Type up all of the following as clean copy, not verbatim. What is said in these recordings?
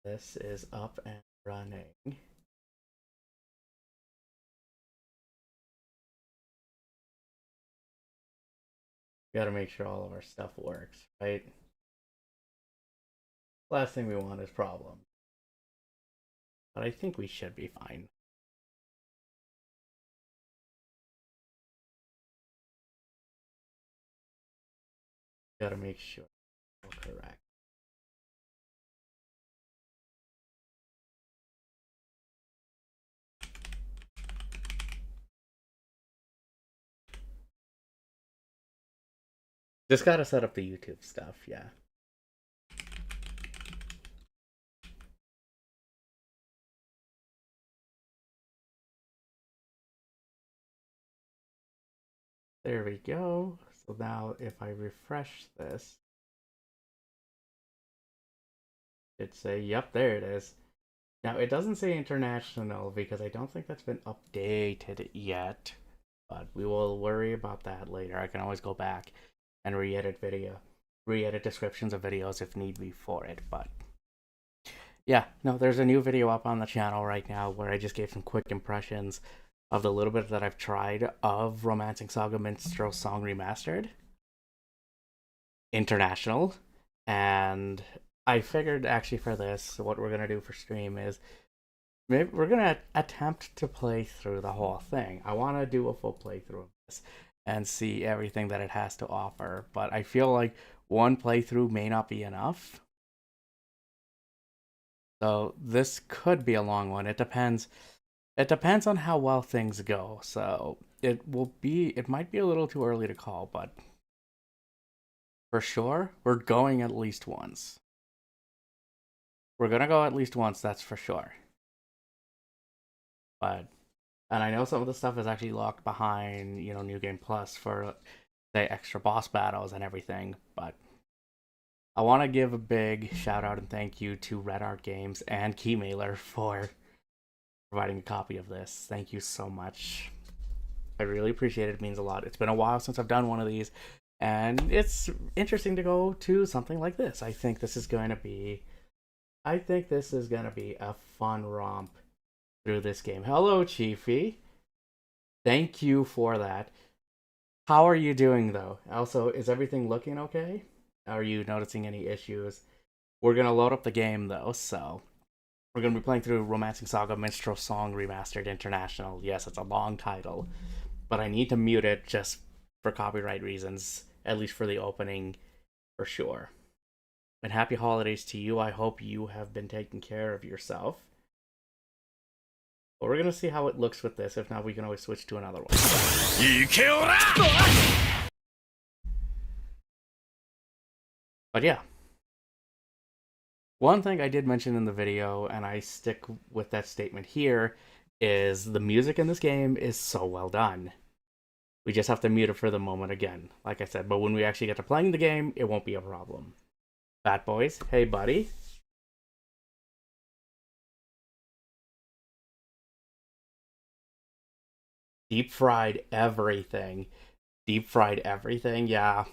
This is up and running. Gotta make sure all of our stuff works, right? Last thing we want is problems. But I think we should be fine. Gotta make sure we're correct. Just gotta set up the YouTube stuff, yeah. There we go. So now if I refresh this, it'd say, yep, there it is. Now it doesn't say international because I don't think that's been updated yet. But we will worry about that later. I can always go back and re-edit descriptions of videos if need be for it. But yeah, no, there's a new video up on the channel right now where I just gave some quick impressions of the little bit that I've tried of Romancing SaGa Minstrel Song Remastered International. And I figured actually for this, what we're gonna do for stream is maybe we're gonna attempt to play through the whole thing. I want to do a full playthrough of this and see everything that it has to offer, but I feel like one playthrough may not be enough. So this could be a long one. It depends. It depends on how well things go. So it might be a little too early to call, but for sure, we're going at least once. We're gonna go at least once, that's for sure. But and I know some of the stuff is actually locked behind, New Game Plus for say extra boss battles and everything, but I want to give a big shout out and thank you to Red Art Games and Keymailer for providing a copy of this. Thank you so much. I really appreciate it. It means a lot. It's been a while since I've done one of these, and it's interesting to go to something like this. I think this is going to be a fun romp through this game. Hello, Chiefy. Thank you for that. How are you doing, though? Also, is everything looking okay? Are you noticing any issues? We're going to load up the game, though, so we're going to be playing through Romancing SaGa Minstrel Song Remastered International. Yes, it's a long title, but I need to mute it just for copyright reasons, at least for the opening, for sure. And happy holidays to you. I hope you have been taking care of yourself. But we're going to see how it looks with this. If not, we can always switch to another one. But yeah. One thing I did mention in the video, and I stick with that statement here, is the music in this game is so well done. We just have to mute it for the moment again, like I said. But when we actually get to playing the game, it won't be a problem. Fat Boys, hey buddy. Deep fried everything. Deep fried everything, yeah.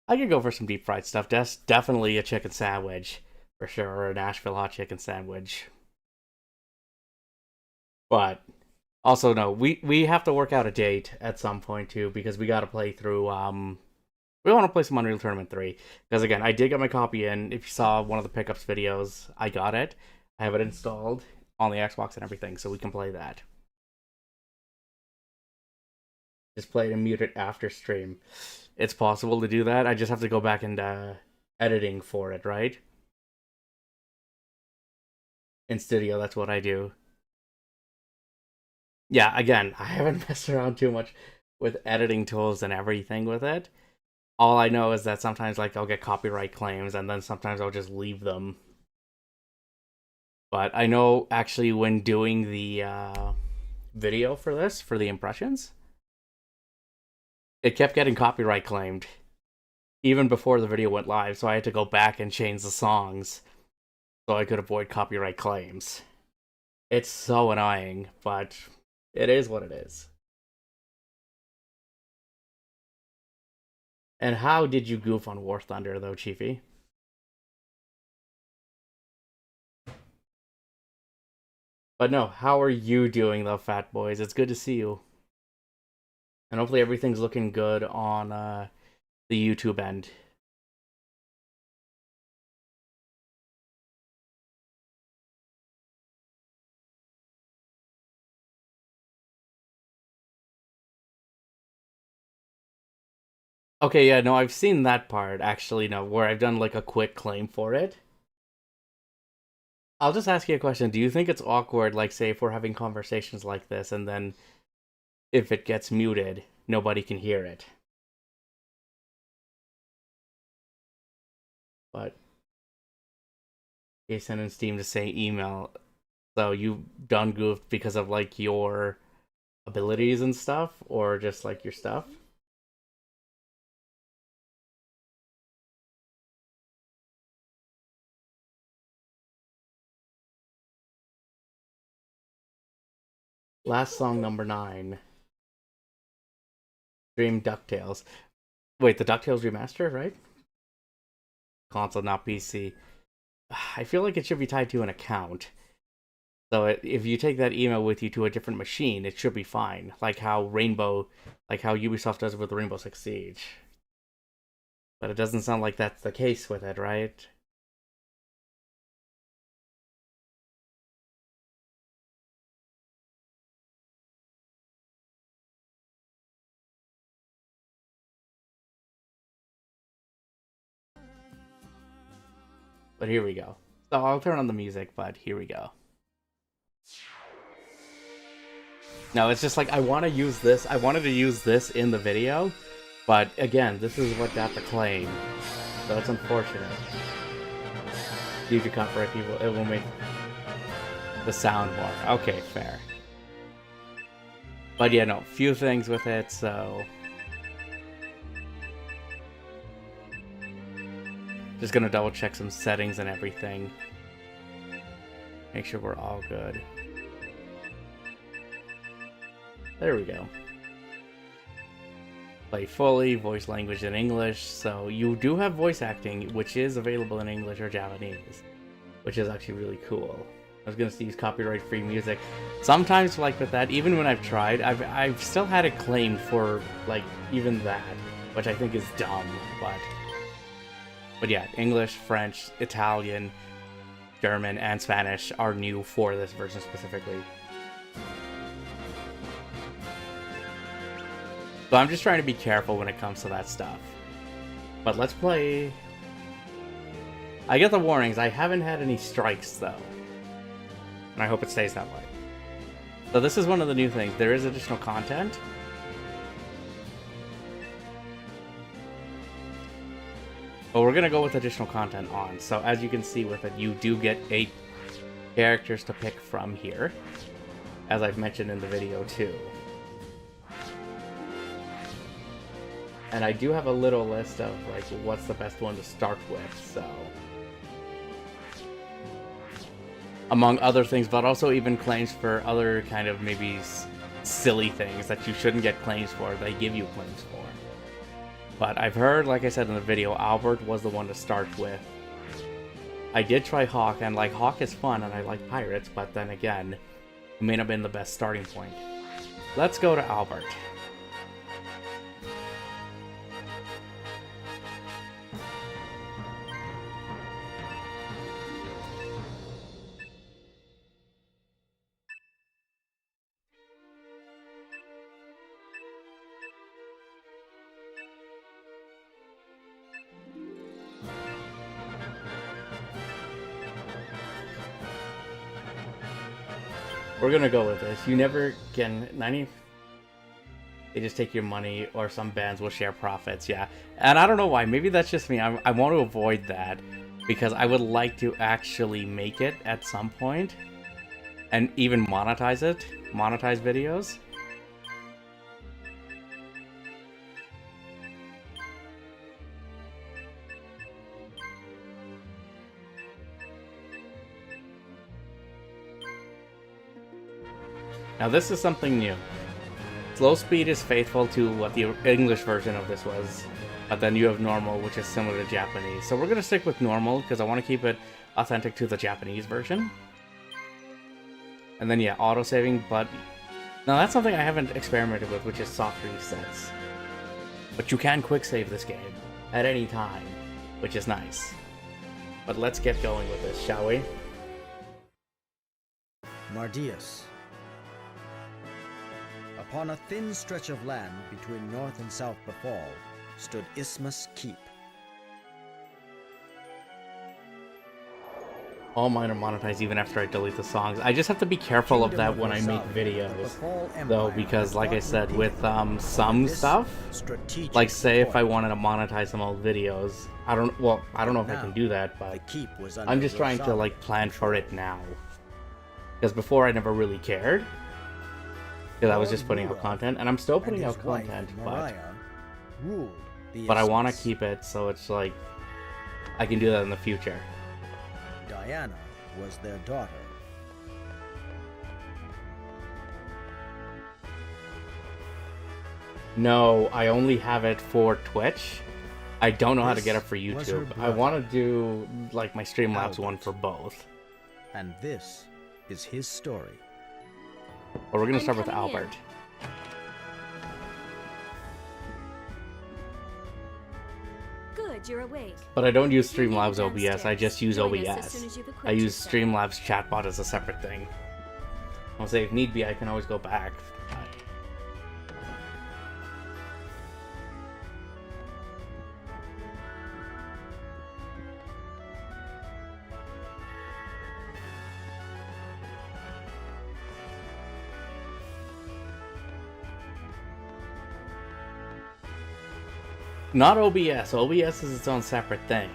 I could go for some deep fried stuff. That's definitely a chicken sandwich, for sure, or a Nashville hot chicken sandwich. But also, no, we have to work out a date at some point too, because we got to play through. We want to play some Unreal Tournament 3 because again, I did get my copy in. If you saw one of the pickups videos, I got it. I have it installed on the Xbox and everything, so we can play that. Just play it and mute it after stream. It's possible to do that. I just have to go back and editing for it, right? In Studio, that's what I do. Yeah, again, I haven't messed around too much with editing tools and everything with it. All I know is that sometimes like I'll get copyright claims and then sometimes I'll just leave them. But I know actually when doing the video for this, for the impressions, it kept getting copyright claimed even before the video went live, so I had to go back and change the songs so I could avoid copyright claims. It's so annoying, but it is what it is. And how did you goof on War Thunder, though, Chiefy? But no, how are you doing though, fat boys? It's good to see you. And hopefully everything's looking good on the YouTube end. Okay, yeah, no, I've seen that part, actually, no, where I've done like a quick claim for it. I'll just ask you a question. Do you think it's awkward, like, say, if we're having conversations like this, and then if it gets muted, nobody can hear it? But Jason and Steam to say email. So you done goofed because of like your abilities and stuff, or just like your stuff? Last song number 9. Dream DuckTales. Wait, the DuckTales remaster, right? Console, not PC. I feel like it should be tied to an account. So if you take that email with you to a different machine, it should be fine. Like how Ubisoft does it with Rainbow Six Siege. But it doesn't sound like that's the case with it, right? But here we go. So I'll turn on the music, but here we go. No, it's just like I want to use this. I wanted to use this in the video, but again, this is what got the claim. So it's unfortunate. Due to copyright people, it will make the sound more. Okay, fair. But yeah, no, few things with it, so just gonna double check some settings and everything. Make sure we're all good. There we go. Play fully, voice language in English, so you do have voice acting, which is available in English or Japanese, which is actually really cool. I was gonna use copyright-free music. Sometimes, like with that, even when I've tried, I've still had it claimed for like even that, which I think is dumb. But yeah, English, French, Italian, German, and Spanish are new for this version specifically. So I'm just trying to be careful when it comes to that stuff. But let's play. I get the warnings. I haven't had any strikes though. And I hope it stays that way. So this is one of the new things. There is additional content. But we're going to go with additional content on. So as you can see with it, you do get 8 characters to pick from here. As I've mentioned in the video too. And I do have a little list of like what's the best one to start with, so among other things, but also even claims for other kind of maybe silly things that you shouldn't get claims for, they give you claims for. But I've heard, like I said in the video, Albert was the one to start with. I did try Hawk, and like Hawk is fun, and I like pirates, but then again, it may not have been the best starting point. Let's go to Albert. We're gonna go with this. You never can 90. They just take your money, or some bands will share profits. Yeah, and I don't know why. Maybe that's just me. I want to avoid that because I would like to actually make it at some point, and even monetize it. Monetize videos. Now this is something new. Slow speed is faithful to what the English version of this was, but then you have normal, which is similar to Japanese. So we're going to stick with normal, because I want to keep it authentic to the Japanese version. And then yeah, auto-saving, but now that's something I haven't experimented with, which is soft resets. But you can quick save this game at any time, which is nice. But let's get going with this, shall we? Mardius. Upon a thin stretch of land between North and South Befall stood Isthmus Keep. All mine are monetized even after I delete the songs. I just have to be careful of that when I make videos, though, because like I said, with some stuff, like say if I wanted to monetize some old videos, I don't know if I can do that, but I'm just trying to like plan for it now. Because before I never really cared, because I was just putting out content, and I'm still putting out content, but I want to keep it so it's like I can do that in the future. Diana was their daughter. No, I only have it for Twitch. I don't know how to get it for YouTube. I want to do like my Streamlabs one for both. And this is his story. But we're gonna start with Albert. Good, you're awake. But I don't use Streamlabs OBS, I just use OBS. I use Streamlabs chatbot as a separate thing. I'll say if need be, I can always go back. Not OBS. OBS is its own separate thing.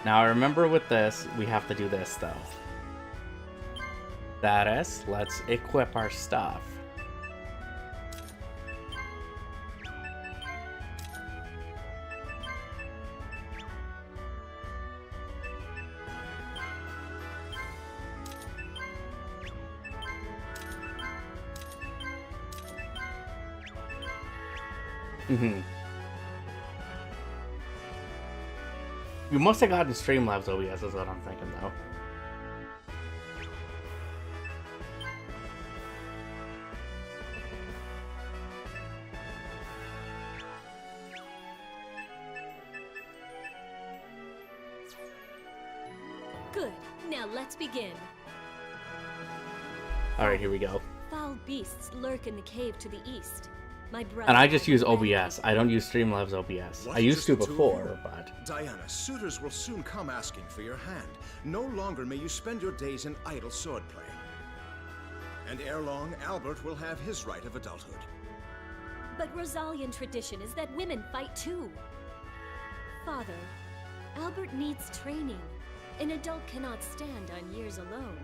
Now remember with this, we have to do this though. That is, let's equip our stuff. You must have gotten Streamlabs OBS is what I'm thinking though. Good. Now let's begin. Alright, here we go. Foul beasts lurk in the cave to the east. My brother And I just use OBS. I don't use Streamlabs OBS. I used to before, but... Diana, suitors will soon come asking for your hand. No longer may you spend your days in idle swordplay. And ere long, Albert will have his right of adulthood. But Rosalian tradition is that women fight too. Father, Albert needs training. An adult cannot stand on years alone.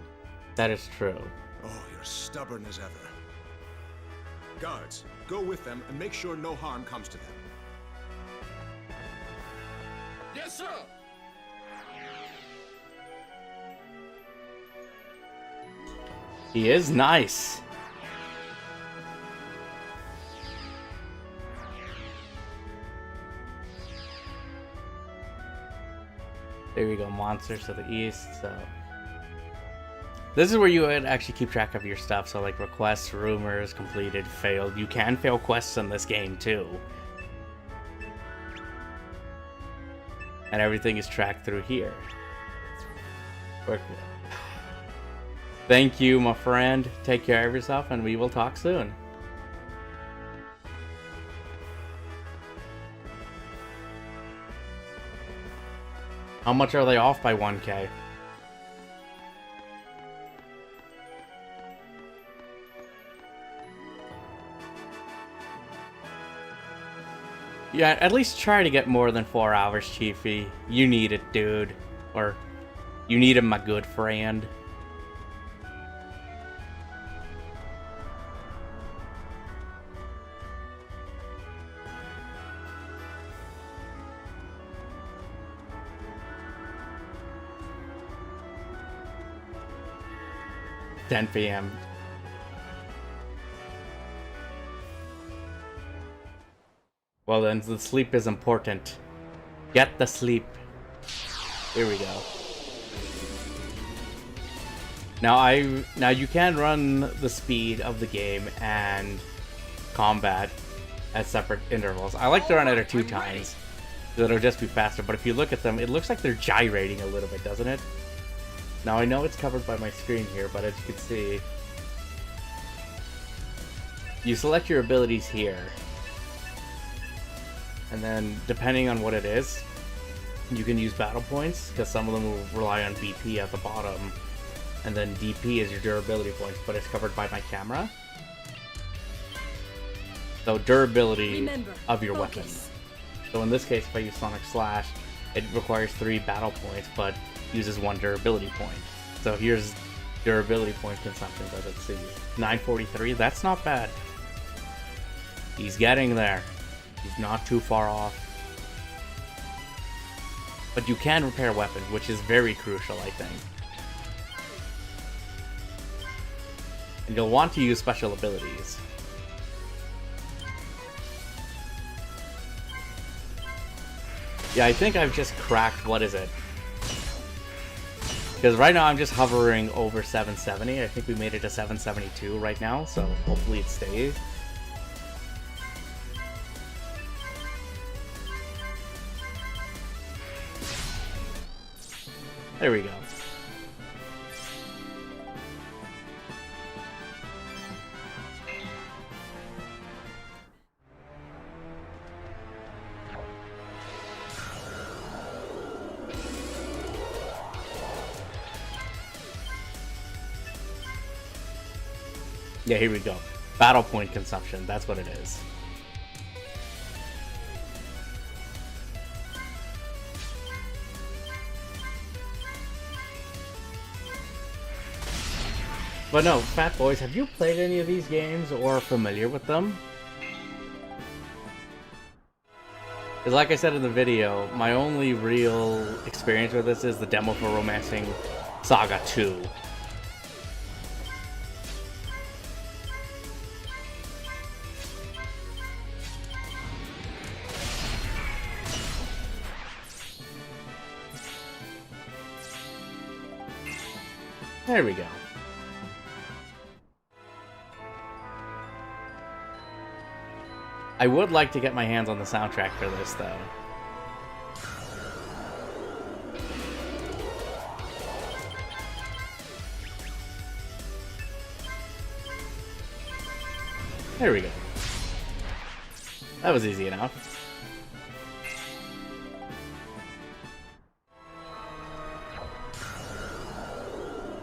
That is true. Oh, you're stubborn as ever. Guards, go with them and make sure no harm comes to them. Yes, sir! He is nice. There we go, monsters to the east, so... This is where you would actually keep track of your stuff, so like requests, rumors, completed, failed. You can fail quests in this game too. And everything is tracked through here. Thank you, my friend. Take care of yourself, and we will talk soon. How much are they off by 1K? Yeah, at least try to get more than 4 hours, Chiefy. You need it, dude. Or, you need it, my good friend. $10 p.m. Well then, the sleep is important. Get the sleep. Here we go. Now you can run the speed of the game and combat at separate intervals. I like to run it at 2 times, so it'll just be faster. But if you look at them, it looks like they're gyrating a little bit, doesn't it? Now I know it's covered by my screen here, but as you can see, you select your abilities here. And then, depending on what it is, you can use battle points, because some of them will rely on BP at the bottom. And then DP is your durability points, but it's covered by my camera. So durability of your weapon. So in this case, if I use Sonic Slash, it requires 3 battle points, but uses 1 durability point. So here's durability point consumption, but let's see. 943, that's not bad. He's getting there. He's not too far off. But you can repair weapons, which is very crucial, I think. And you'll want to use special abilities. Yeah, I think I've just cracked, what is it? Because right now I'm just hovering over 770. I think we made it to 772 right now, so hopefully it stays. There we go. Yeah, here we go. Battle point consumption, that's what it is. But no, Fat Boys, have you played any of these games or are familiar with them? Because like I said in the video, my only real experience with this is the demo for Romancing Saga 2. There we go. I would like to get my hands on the soundtrack for this, though. There we go. That was easy enough.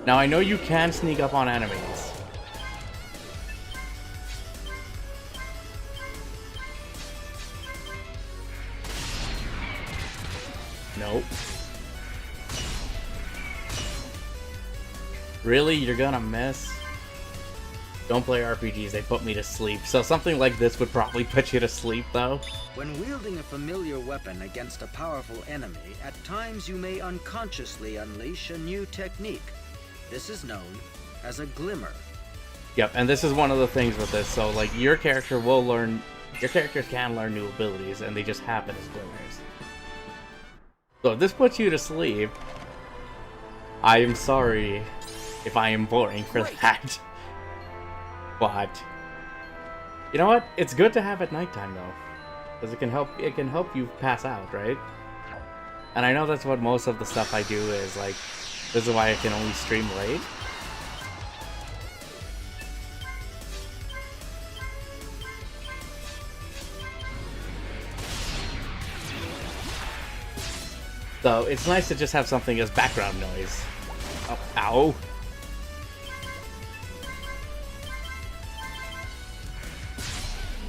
Now I know you can sneak up on enemies. Nope. Really? You're gonna miss? Don't play RPGs, they put me to sleep. So something like this would probably put you to sleep, though. When wielding a familiar weapon against a powerful enemy, at times you may unconsciously unleash a new technique. This is known as a glimmer. Yep, and this is one of the things with this. So, like, your characters can learn new abilities, and they just happen as glimmers. So if this puts you to sleep, I am sorry if I am boring for that. But you know what? It's good to have at nighttime though, because it can help you pass out, right? And I know that's what most of the stuff I do is like. This is why I can only stream late. So it's nice to just have something as background noise. Oh, ow.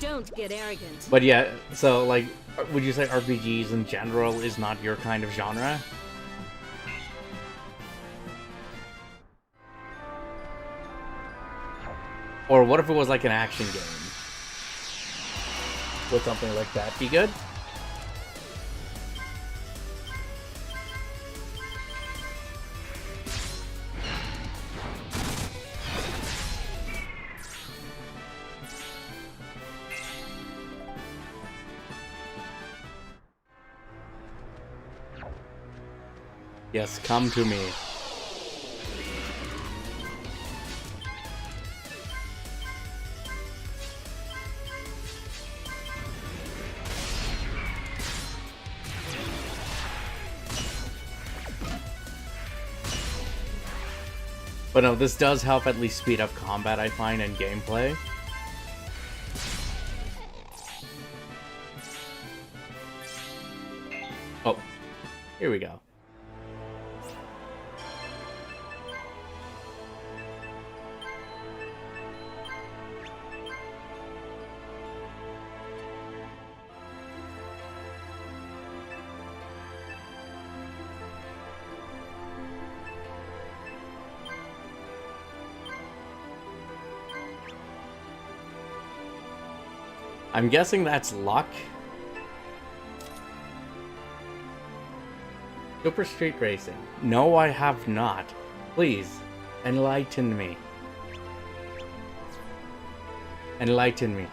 Don't get arrogant. But yeah, so like, would you say RPGs in general is not your kind of genre? Or what if it was like an action game? Would something like that be good? Yes, come to me. But no, this does help at least speed up combat, I find, and gameplay. Oh, here we go. I'm guessing that's luck. Super Street Racing. No, I have not. Please, enlighten me. Enlighten me.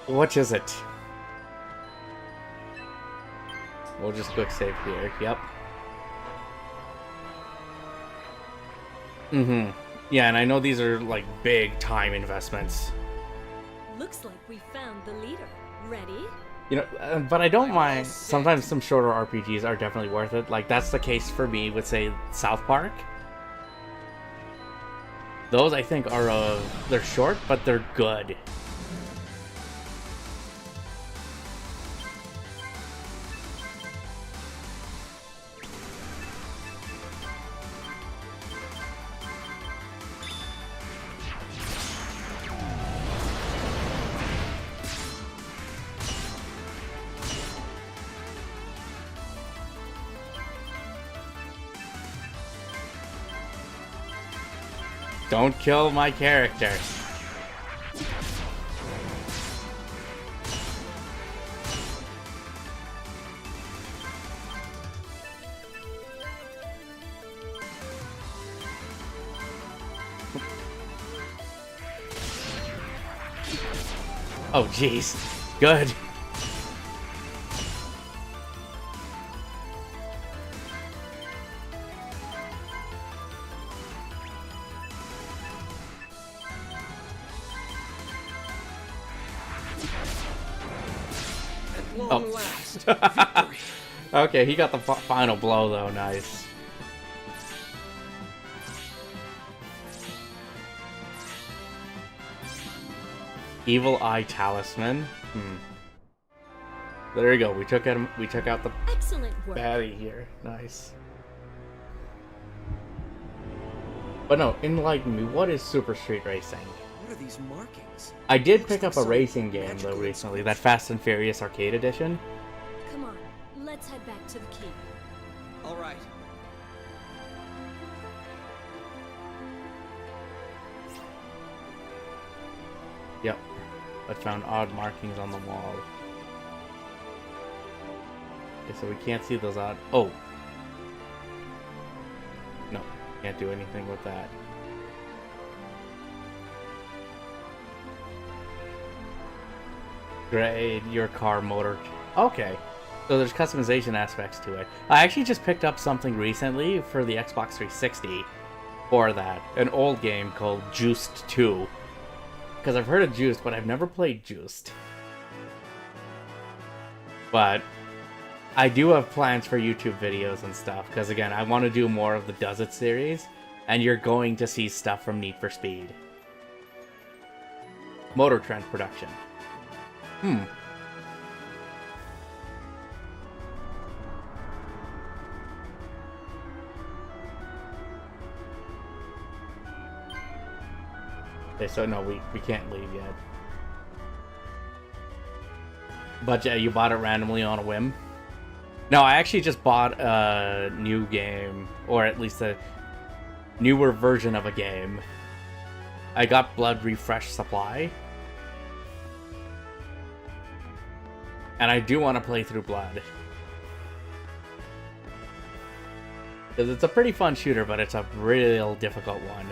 What is it? We'll just quick save here. Yep. Mm-hmm. Yeah, and I know these are, like, big time investments. Looks like we found the leader. Ready? You know, but I don't mind. Sometimes some shorter RPGs are definitely worth it. Like, that's the case for me with, say, South Park. Those, I think, are, they're short, but they're good. Don't kill my character. Oh, jeez. Good. Long last. Okay, he got the final blow, though. Nice. Evil Eye Talisman. There we go. We took out the Excellent work. baddie here. Nice. But no, enlighten me. What is Super Street Racing? What are these markings? I did pick up a racing game though recently, that Fast and Furious Arcade Edition. Come on, let's head back to the key. All right. Yep. I found odd markings on the wall. Okay, so we can't see those odd... Oh! No, can't do anything with that. Grade your car motor... Okay. So there's customization aspects to it. I actually just picked up something recently for the Xbox 360 for that. An old game called Juiced 2. Because I've heard of Juiced, but I've never played Juiced. But I do have plans for YouTube videos and stuff. Because again, I want to do more of the Does It series. And you're going to see stuff from Need for Speed. Motor Trend production. Okay, so no, we can't leave yet. But yeah, you bought it randomly on a whim? No, I actually just bought a new game, or at least a newer version of a game. I got Blood Refresh Supply. And I do want to play through Blood. Because it's a pretty fun shooter, but it's a real difficult one.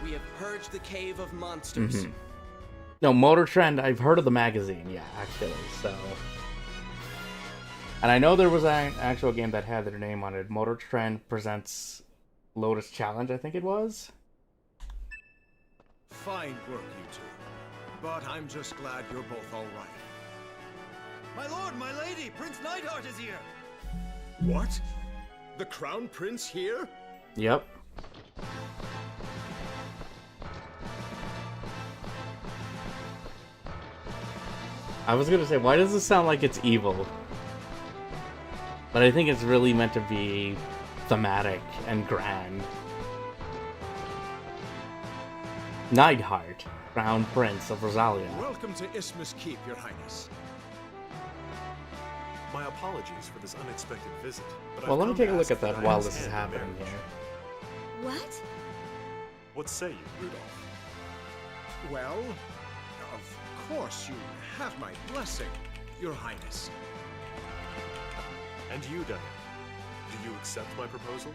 We have purged the cave of monsters. No, Motor Trend, I've heard of the magazine, yeah, actually, so... And I know there was an actual game that had their name on it. Motor Trend Presents Lotus Challenge, I think it was. Fine work, you two. But I'm just glad you're both all right. My lord, my lady, Prince Neidhart is here! What? The Crown Prince here? Yep. I was gonna say, why does this sound like it's evil? But I think it's really meant to be thematic and grand. Neidhart, Crown Prince of Rosalia. Welcome to Isthmus Keep, Your Highness. My apologies for this unexpected visit, but Well, I've let me come take a to look ask at that for while Diana's this is hand in happening marriage. here. What? What say you, Rudolph? Well, of course you have my blessing, Your Highness. And you, Diana, do you accept my proposal?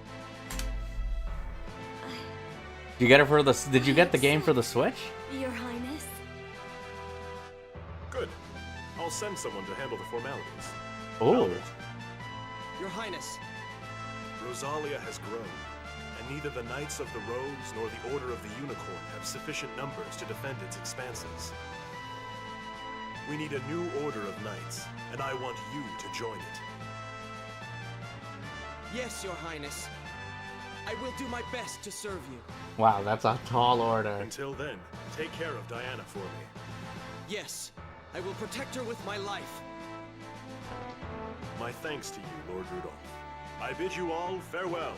Did you get it for the? Did you get the game for the Switch? Your Highness? Good. I'll send someone to handle the formalities. Oh. Albert, Your Highness, Rosalia has grown, and neither the Knights of the Rose nor the Order of the Unicorn have sufficient numbers to defend its expanses. We need a new order of knights, and I want you to join it. yes, Your Highness. I will do my best to serve you. Wow, that's a tall order. Until then, take care of Diana for me. Yes, I will protect her with my life. My thanks to you, Lord Rudolph. I bid you all farewell.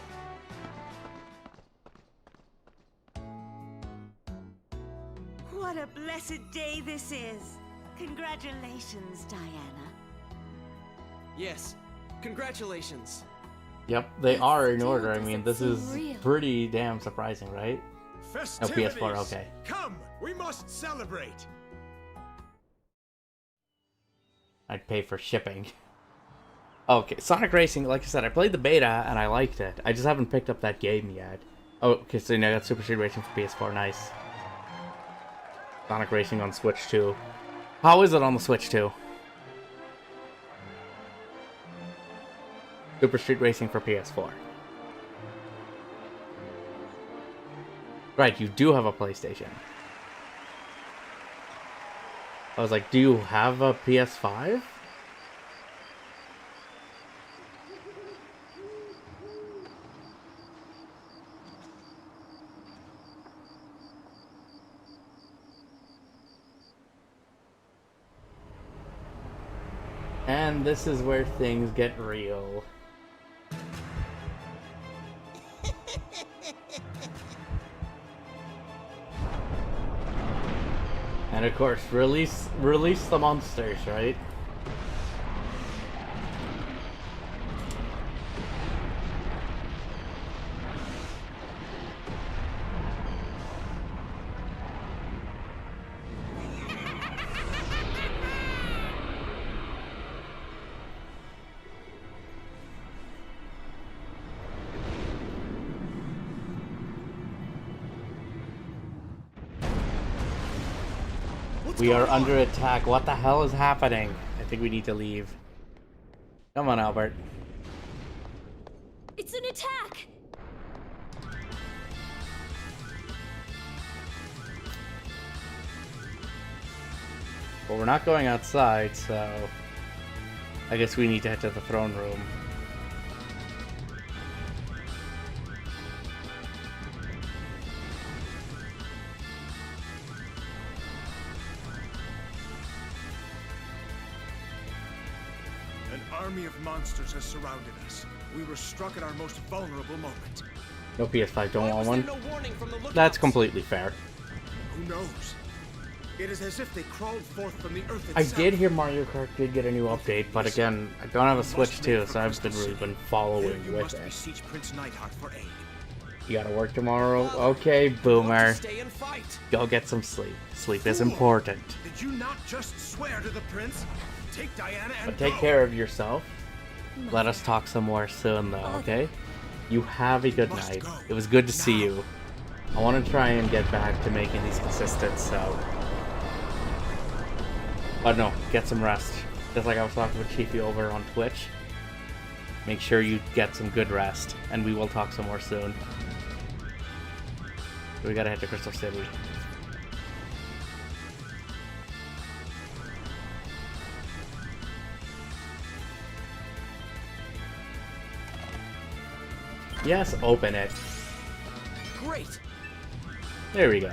What a blessed day this is. Congratulations, Diana. Yes, congratulations. Yep, they It are in still order. I mean, this doesn't is seem real. pretty damn surprising, right? Festivities! PS4, okay. Come, we must celebrate! I'd pay for shipping. Okay, Sonic Racing, like I said, I played the beta and I liked it. I just haven't picked up that game yet. Oh, okay, so now I got Super Street Racing for PS4, nice. Sonic Racing on Switch 2. How is it on the Switch 2? Super Street Racing for PS4. Right, you do have a PlayStation. I was like, do you have a PS5? And this is where things get real. And of course, release the monsters, right? We are under attack. What the hell is happening? I think we need to leave. Come on, Albert. It's an attack! Well, we're not going outside, so I guess we need to head to the throne room. An army of monsters has surrounded us. We were struck at our most vulnerable moment. No PS5, don't Why want was one. there no warning from the lookouts? That's completely fair. Who knows? It is as if they crawled forth from the earth I itself. did hear Mario Kart did get a new update, but again, I don't have a Switch too, so I've been really been following You with must it. beseech Prince Neidhart for aid. You gotta work tomorrow? Okay, I want boomer. to stay and fight. Go get some sleep. Sleep is important. Did you not just swear to the prince? Take Diana and But take go. care of yourself. Let us talk some more soon, though, okay? You have a good Must night. go. It was good to see Now. you. I want to try and get back to making these consistent, so... But no, get some rest. Just like I was talking with Chiefy over on Twitch. Make sure you get some good rest, and we will talk some more soon. We gotta head to Crystal City. Yes, open it. Great. There we go.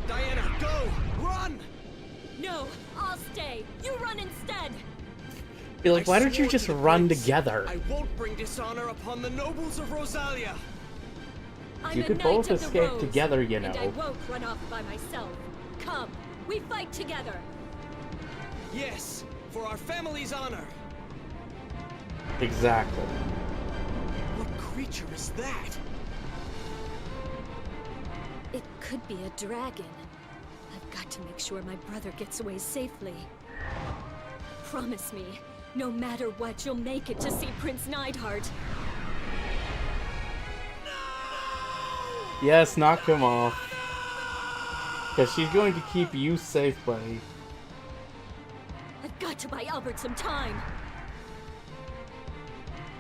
Diana, go! Run! No, I'll stay. You run instead. Be like, why don't you swore just to the run prince, together? I won't bring dishonor upon the nobles of Rosalia. I'm You a could knight both of the escape Rose, together, you and I know. won't run off by myself. Come, we fight together. Yes, for our family's honor. Exactly. What creature is that? It could be a dragon. I've got to make sure my brother gets away safely. Promise me, no matter what, you'll make it to see Prince Neidhart. Yes, knock him off. Because she's going to keep you safe, buddy. I've got to buy Albert some time.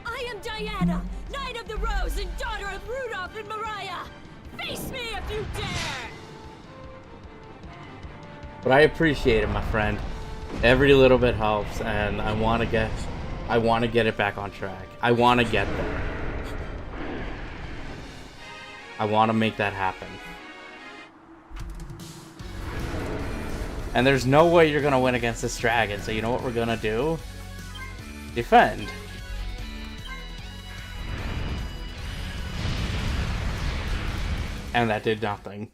I am Diana, Knight of the Rose and daughter of Rudolph and Mariah. Face me if you dare! But I appreciate it, my friend. Every little bit helps, and I want to get it back on track. I want to get there. I want to make that happen. And there's no way you're gonna win against this dragon, so you know what we're gonna do? Defend. And that did nothing.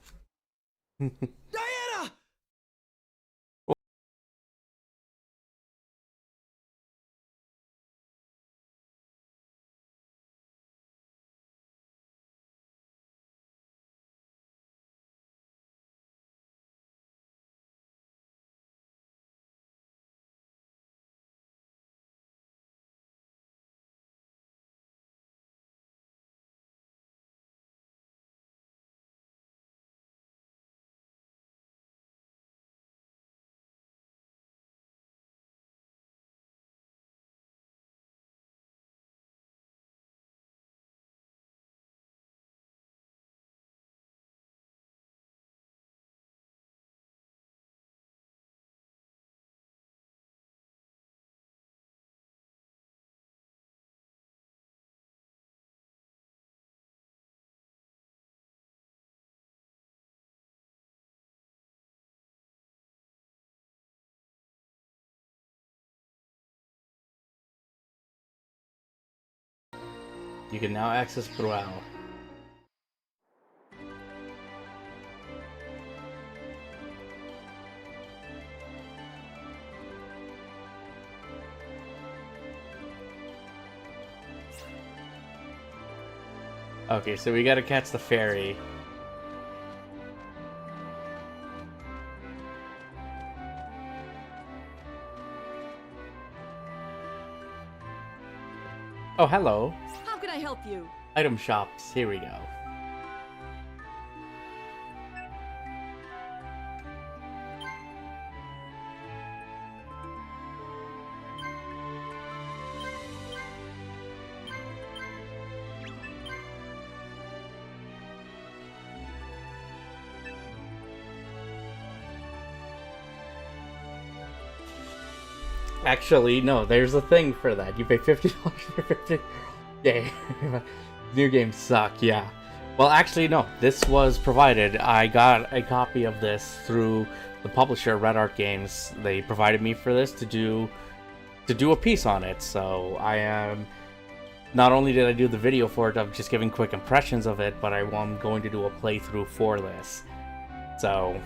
Diana! You can now access Brual. Okay, so we gotta catch the ferry. Oh, hello. How can I help you? Item shops. Here we go. Actually, no, there's a thing for that. You pay $50 for 50. Yeah, new games suck, yeah. Well, actually, no, this was provided. I got a copy of this through the publisher, Red Art Games. They provided me for this to do a piece on it. So I am, not only did I do the video for it of just giving quick impressions of it, but I'm going to do a playthrough for this. So,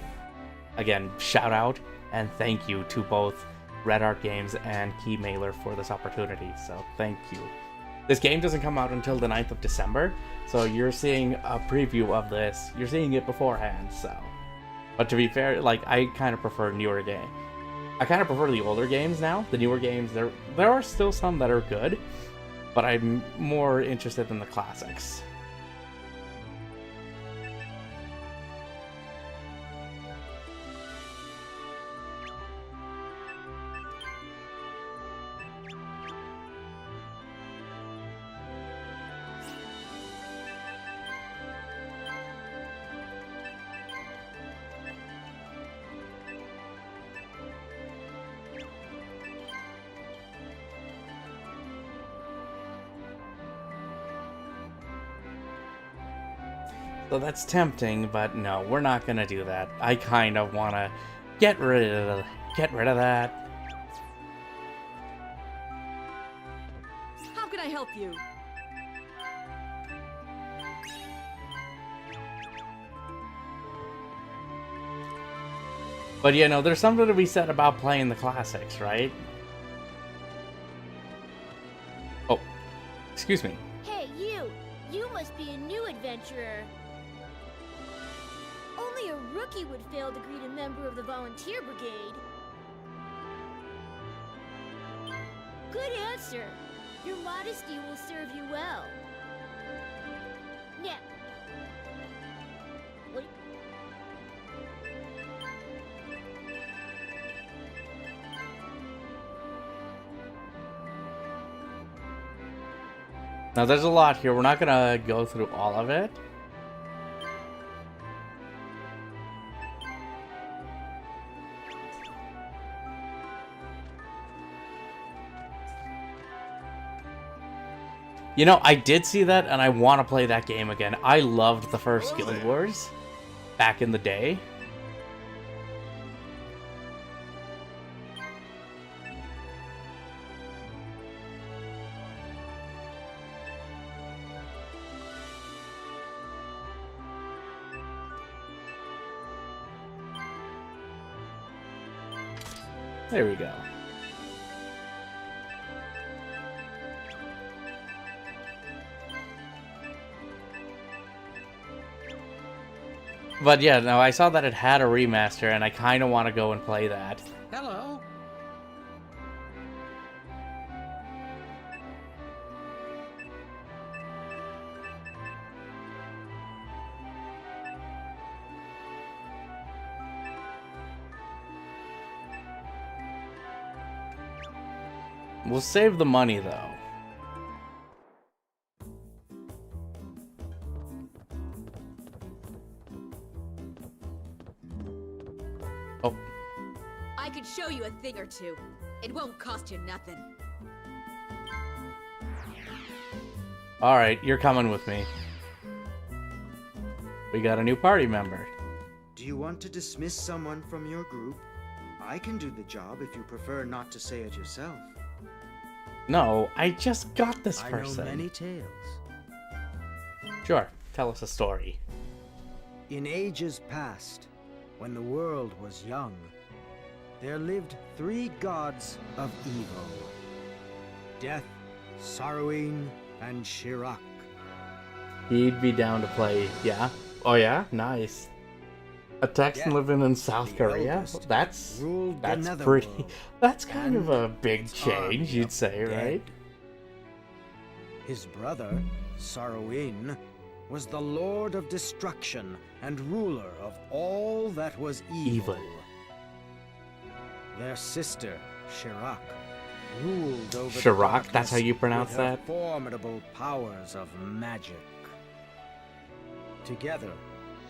again, shout out and thank you to both Red Art Games and keymailer for this opportunity. So thank you. This game doesn't come out until the 9th of December, so you're seeing a preview of this. You're seeing it beforehand, so. But to be fair, like, I kind of prefer newer I kind of prefer the older games now. The newer games, there are still some that are good, but I'm more interested in the classics. So that's tempting, but no, we're not gonna do that. I kind of want to get rid of that. How can I help you? But you know, there's something to be said about playing the classics, right? Oh, excuse me. Hey, you! You must be a new adventurer. Only a rookie would fail to greet a member of the volunteer brigade. Good answer. Your modesty will serve you well. Now, what? Now there's a lot here. We're not gonna go through all of it. You know, I did see that, and I want to play that game again. I loved the first Guild Wars back in the day. There we go. But yeah, no, I saw that it had a remaster, and I kind of want to go and play that. Hello. We'll save the money, though. Oh. I could show you a thing or two. It won't cost you nothing. Alright, you're coming with me. We got a new party member. Do you want to dismiss someone from your group? I can do the job if you prefer not to say it yourself. No, I just got this person. I know many tales. Sure, tell us a story. In ages past, when the world was young, there lived 3 gods of evil. Death, Sarwin, and Shirak. He'd be down to play, yeah? Oh yeah? Nice. A Texan living in South Korea? That's pretty... That's kind of a big change, you'd say, right? His brother, Sarwin, was the Lord of Destruction and ruler of all that was evil. Their sister, Shirak, ruled over Shirak, that's how you pronounce with her that? formidable powers of magic. Together,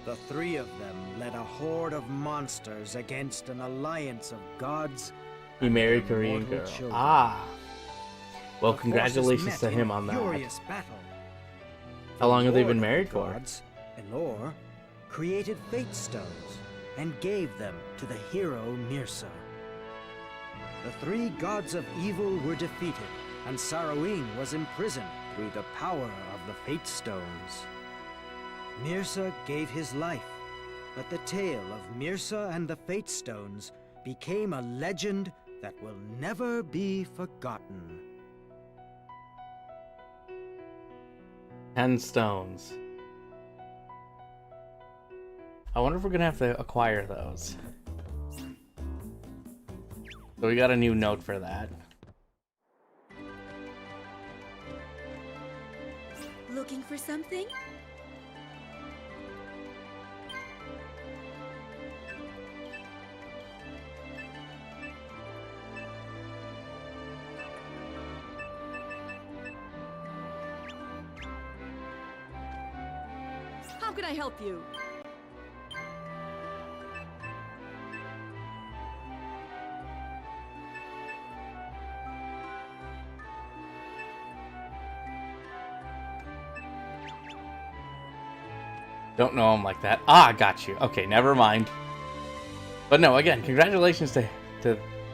the 3 of them led a horde of monsters against an alliance of gods. He married a Korean girl. Children. Ah. Well, The congratulations forces to met him in on that. furious battle. How long have they Lord been of married the for? gods, Elor, created fate stones and gave them to the hero Mirsa. The 3 gods of evil were defeated, and Sarwin was imprisoned through the power of the fate stones. Mirsa gave his life, but the tale of Mirsa and the fate stones became a legend that will never be forgotten. 10 stones. I wonder if we're gonna have to acquire those. So we got a new note for that. Looking for something? How can I help you? Don't know him like that. Ah, got you. Okay, never mind. But no, again, congratulations to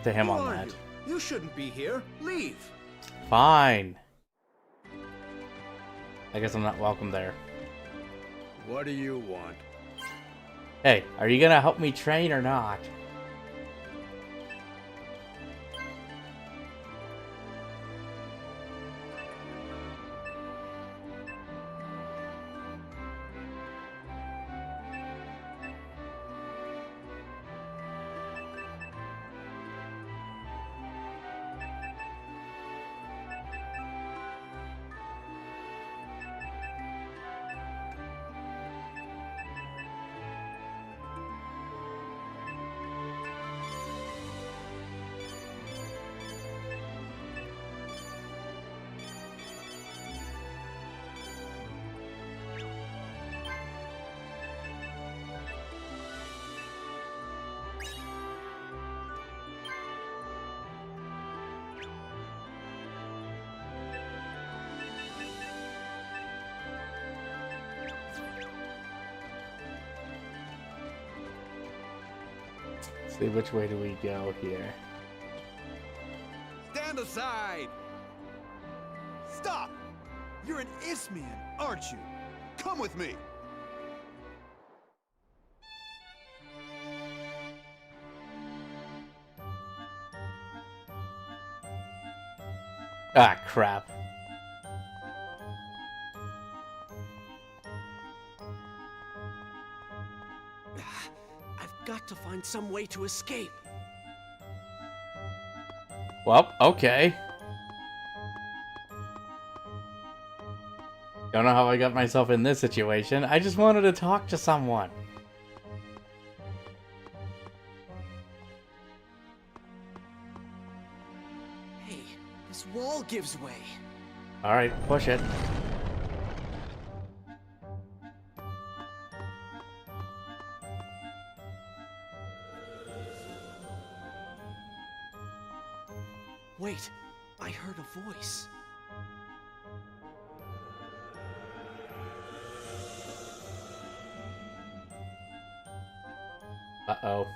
him on that. You shouldn't be here. Leave. Fine. I guess I'm not welcome there. What do you want? Hey, are you gonna help me train or not? See, which way do we go here? Stand aside! Stop! You're an Isthmian, aren't you? Come with me! Ah, crap. I've got to find some way to escape. Well, okay. Don't know how I got myself in this situation. I just wanted to talk to someone. Hey, this wall gives way. Alright, push it. Wait, I heard a voice. Uh-oh.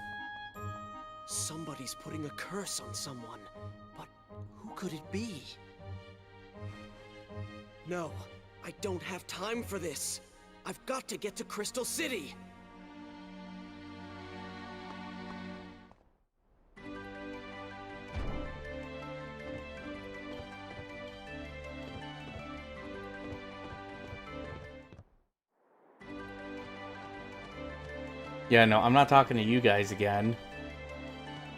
Somebody's putting a curse on someone, but who could it be? No, I don't have time for this. I've got to get to Crystal City. Yeah, no, I'm not talking to you guys again.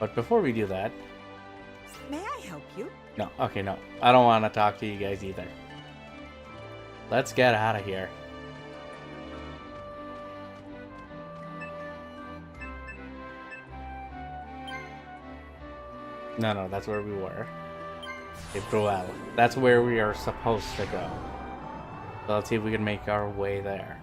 But before we do that... May I help you? No, okay, no. I don't want to talk to you guys either. Let's get out of here. No, that's where we were. April. That's where we are supposed to go. So let's see if we can make our way there.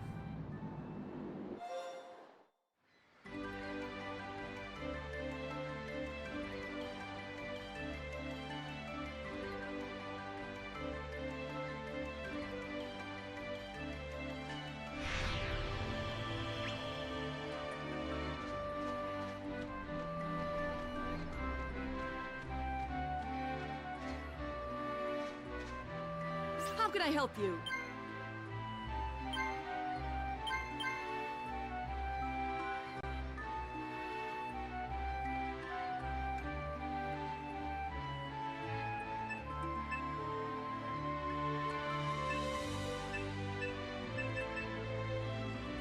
How can I help you?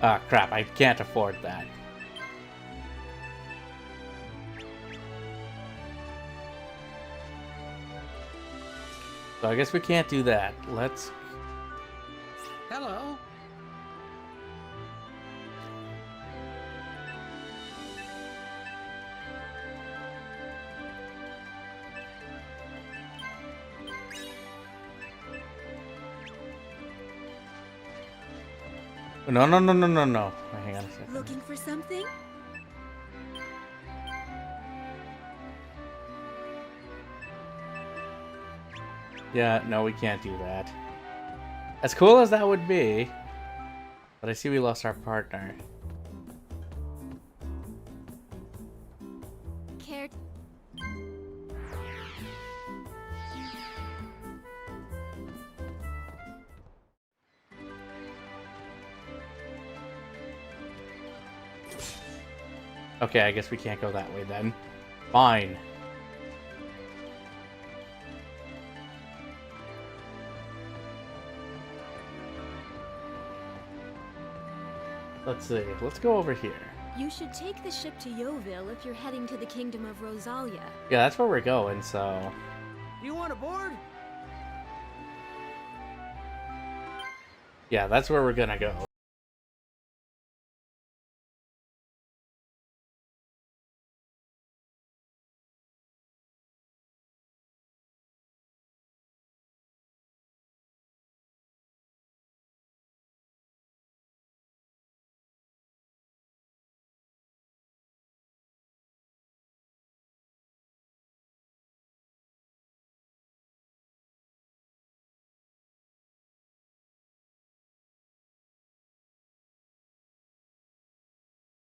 Ah, crap, I can't afford that. So I guess we can't do that. Let's... Hello. No, no, no, no, no, no. Hang on a second. Looking for something? Yeah, no, we can't do that. As cool as that would be, but I see we lost our partner. Cared. Okay, I guess we can't go that way then. Fine. Let's see. Let's go over here. You should take the ship to Yeovil if you're heading to the Kingdom of Rosalia. Yeah, that's where we're going, so... Do you want a board? Yeah, that's where we're gonna go.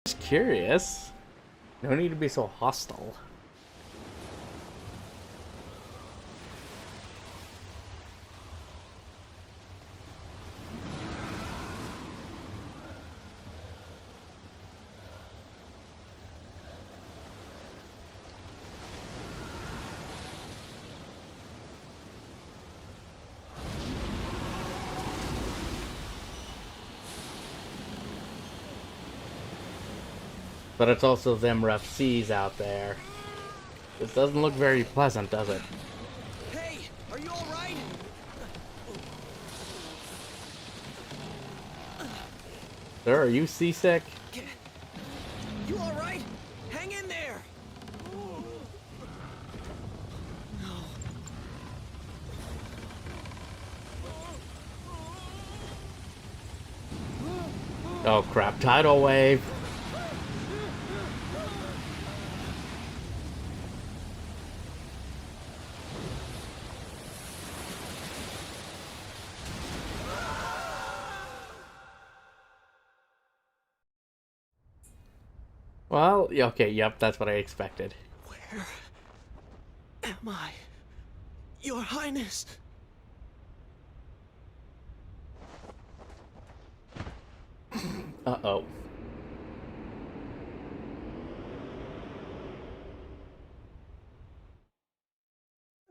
Just curious. No need to be so hostile. But it's also them rough seas out there. This doesn't look very pleasant, does it? Hey, are you all right? Sir, are you seasick? You all right? Hang in there. Oh crap, tidal wave. Well, yeah, okay, yep, that's what I expected. Where am I? Your Highness. Uh-oh.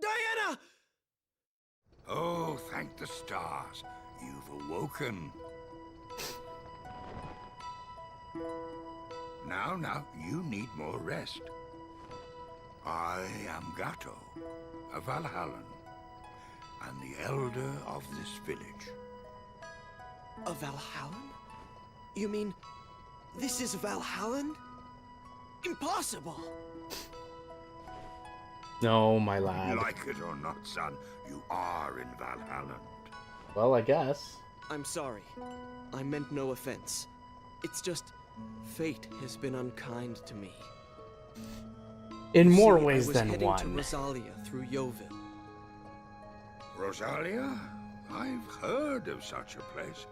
Diana! Oh, thank the stars. You've awoken. Now, you need more rest. I am Gato, a Valhallan, and the elder of this village. A Valhallan? You mean this is Valhallan? Impossible! No, my lad. Like it or not, son, you are in Valhallan. Well, I guess. I'm sorry. I meant no offense. It's just fate has been unkind to me. In more See, ways I was than heading one. to Rosalia through Yeovil. Rosalia? I've heard of such a place.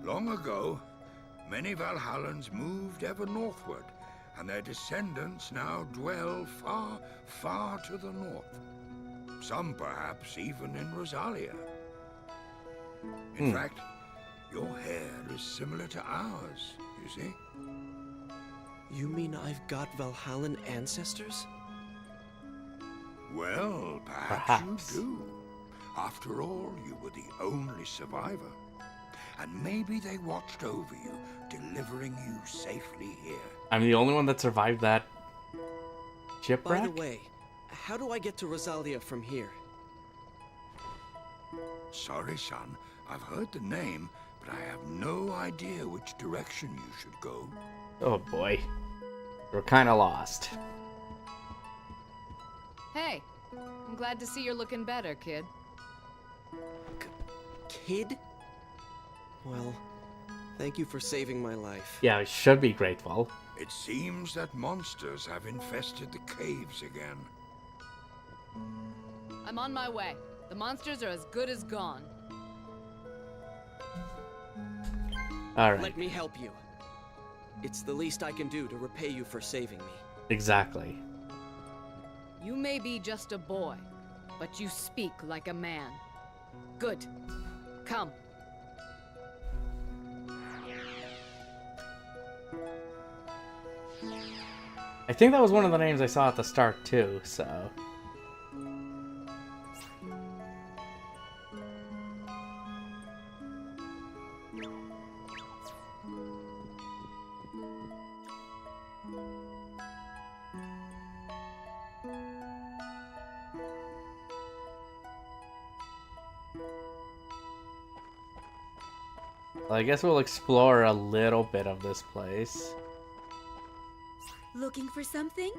Long ago, many Valhallans moved ever northward, and their descendants now dwell far, far to the north. Some perhaps even in Rosalia. In fact, your hair is similar to ours, you see? You mean I've got Valhallan ancestors? Well, perhaps you do. After all, you were the only survivor. And maybe they watched over you, delivering you safely here. I'm the only one that survived that shipwreck? By the way, how do I get to Rosalia from here? Sorry, son. I've heard the name, but I have no idea which direction you should go. Oh boy. We're kind of lost. Hey, I'm glad to see you're looking better, kid. Kid? Well, thank you for saving my life. Yeah, we should be grateful. It seems that monsters have infested the caves again. I'm on my way. The monsters are as good as gone. Alright. Let me help you. It's the least I can do to repay you for saving me. Exactly. You may be just a boy, but you speak like a man. Good. Come. I think that was one of the names I saw at the start too, so... Well, I guess we'll explore a little bit of this place. Looking for something?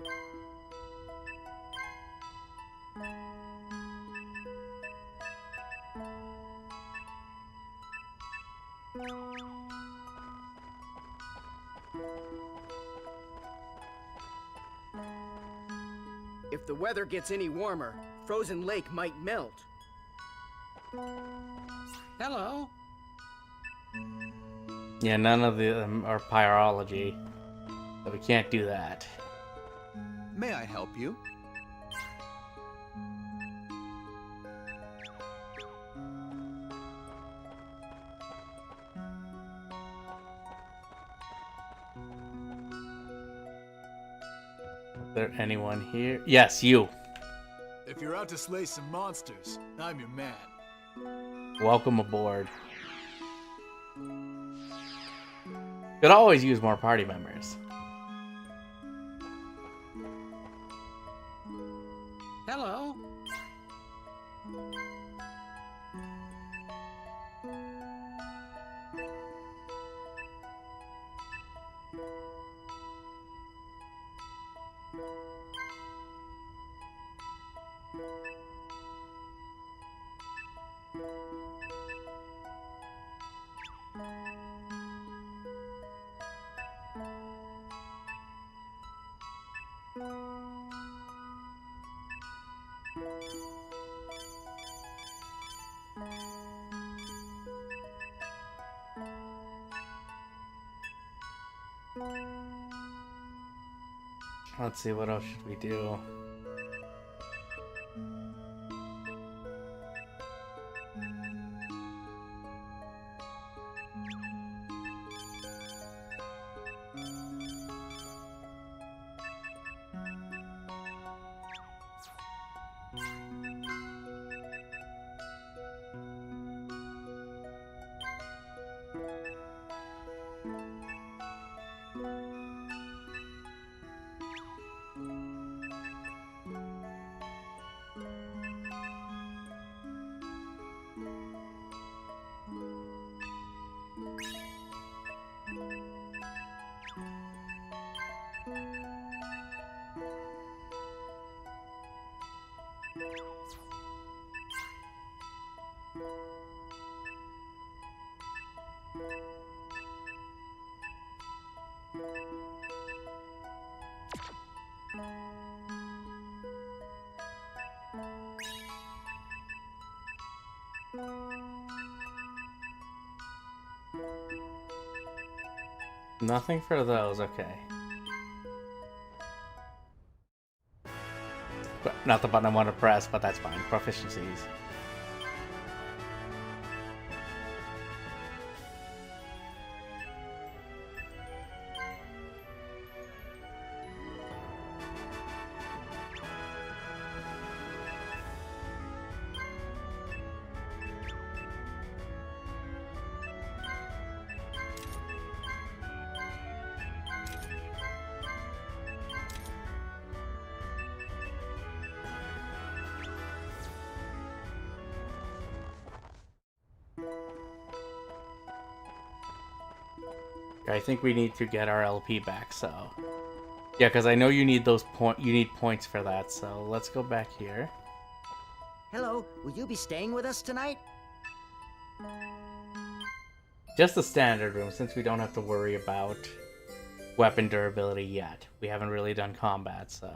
If the weather gets any warmer, Frozen Lake might melt. Hello? Yeah, none of them are pyrology, so we can't do that. May I help you? Is there anyone here? Yes, you. If you're out to slay some monsters, I'm your man. Welcome aboard. Could always use more party members. Hello? Let's see, what else should we do? Nothing for those, okay. Not the button I want to press, but that's fine. Proficiencies. I think we need to get our LP back, so... Yeah, because I know you need those points for that, so let's go back here. Hello, will you be staying with us tonight? Just the standard room, since we don't have to worry about weapon durability yet. We haven't really done combat, so...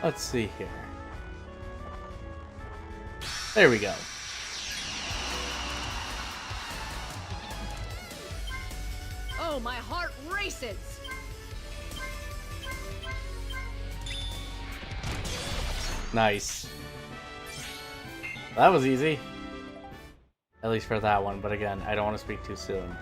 Let's see here. There we go. Oh, my heart races! Nice. That was easy. At least for that one, but again, I don't want to speak too soon.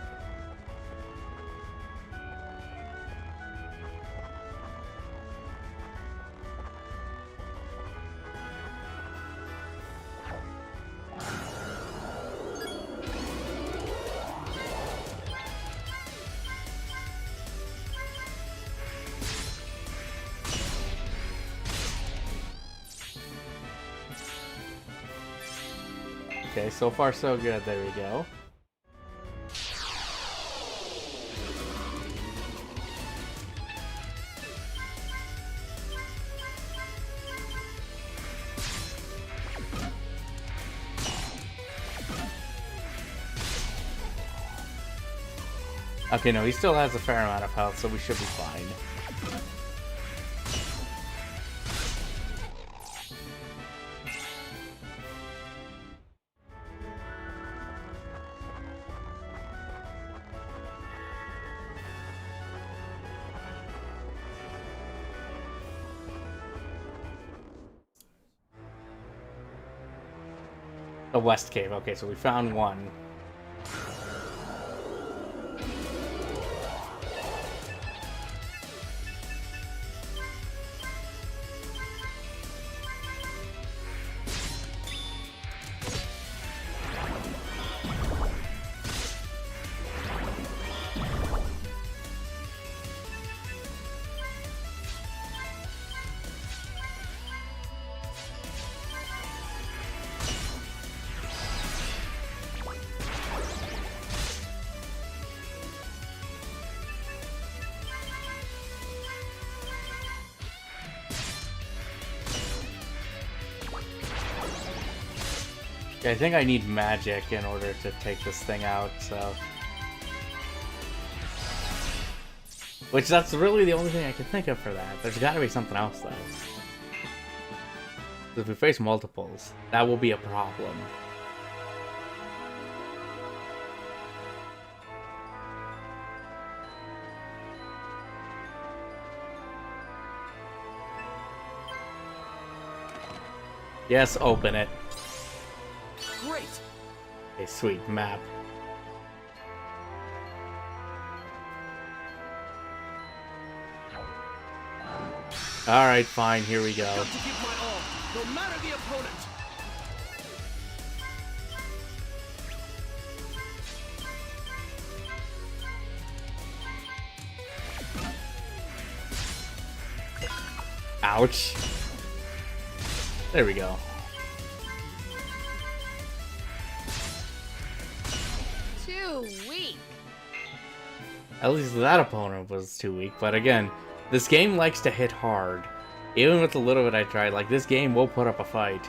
Okay, so far so good. There we go. Okay, no, he still has a fair amount of health, so we should be fine. The West Cave. Okay, so we found one. I think I need magic in order to take this thing out, so... Which, that's really the only thing I can think of for that. There's gotta be something else, though. If we face multiples, that will be a problem. Yes, open it. Great! Okay, sweet map. Alright, fine, here we go. Got to give my all, no matter the opponent! Ouch. There we go. Too weak. At least that opponent was too weak, but again, this game likes to hit hard. Even with the little bit I tried, like, this game will put up a fight.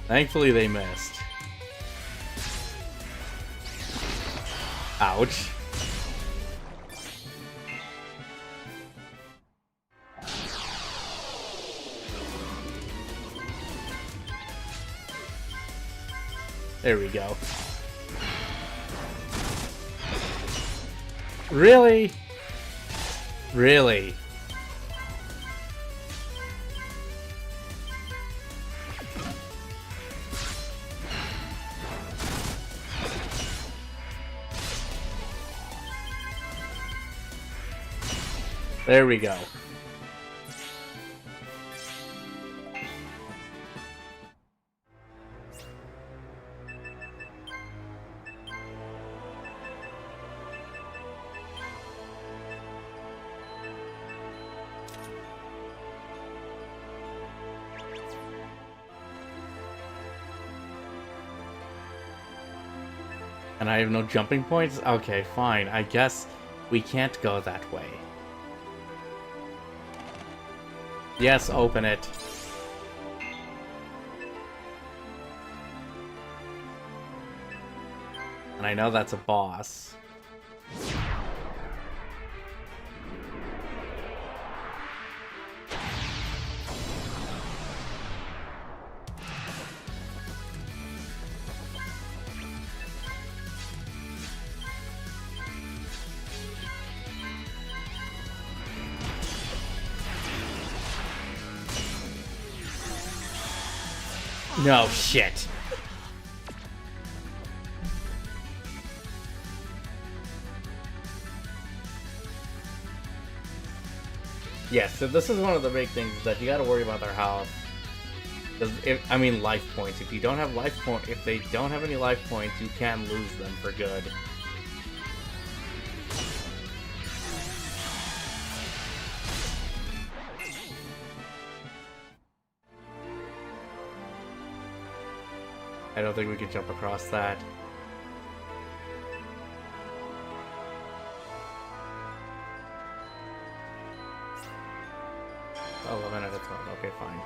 Thankfully they missed. Ouch. There we go. Really? Really? There we go. And I have no jumping points? Okay, fine. I guess we can't go that way. Yes, open it. And I know that's a boss. No shit. Yes, so this is one of the big things that you gotta worry about their health. I mean life points. If you don't have if they don't have any life points, you can lose them for good. I don't think we can jump across that. Oh, 11 out of 12. Okay, fine.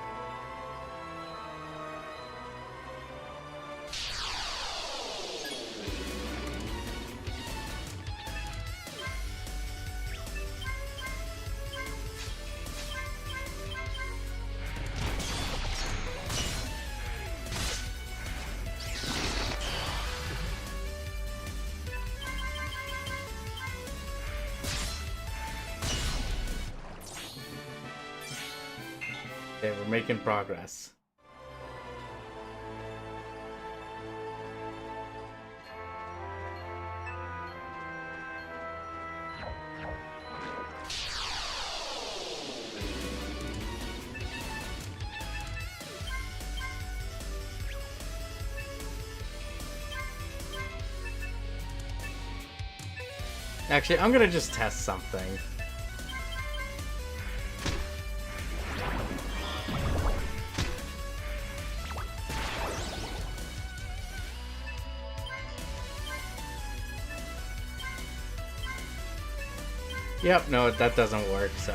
Okay, we're making progress. Actually, I'm gonna just test something. Yep, no, that doesn't work, so...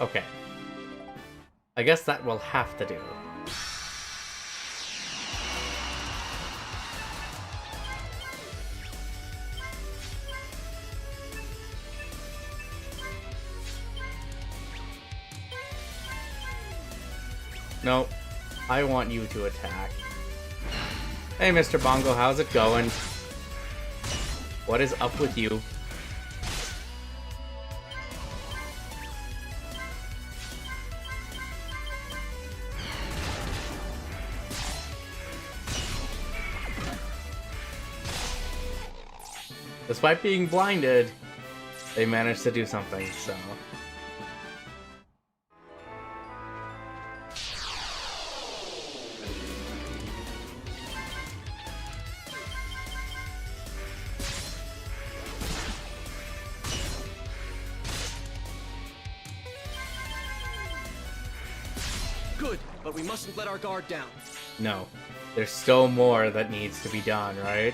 Okay. I guess that will have to do. No, I want you to attack. Hey, Mr. Bongo, how's it going? What is up with you? Despite being blinded, they managed to do something, so... Good, but we mustn't let our guard down. No. There's still more that needs to be done, right?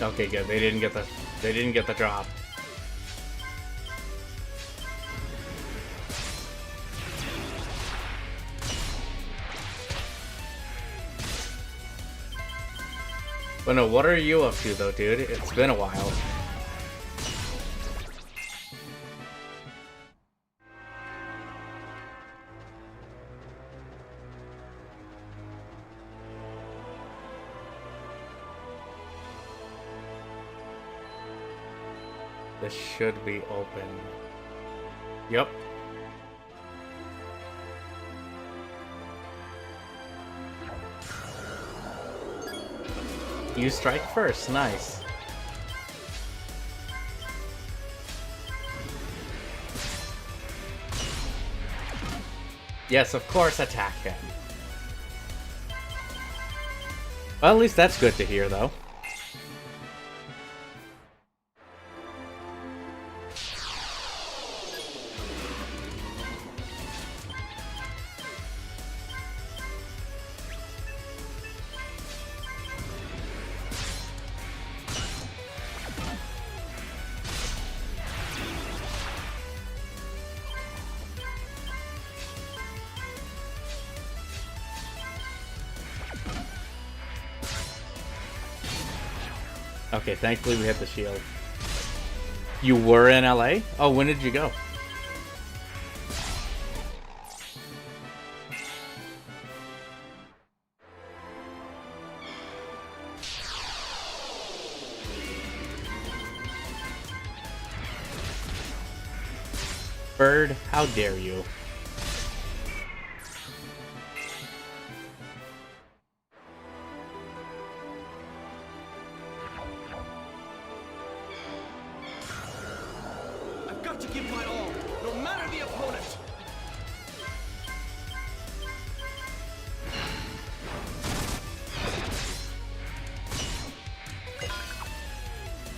Okay, good. They didn't get the drop. But no, what are you up to though, dude? It's been a while. This should be open. Yep. You strike first, nice. Yes, of course, attack him. Well, at least that's good to hear, though. Okay, thankfully we hit the shield. You were in LA? Oh, when did you go? Bird, how dare you?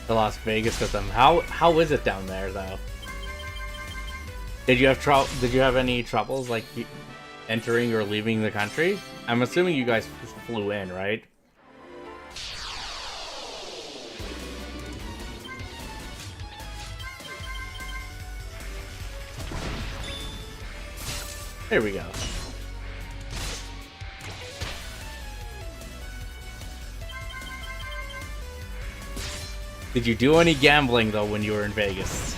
To Las Vegas with them. How is it down there though? Did you have any troubles like entering or leaving the country? I'm assuming you guys flew in, right? There we go. Did you do any gambling, though, when you were in Vegas?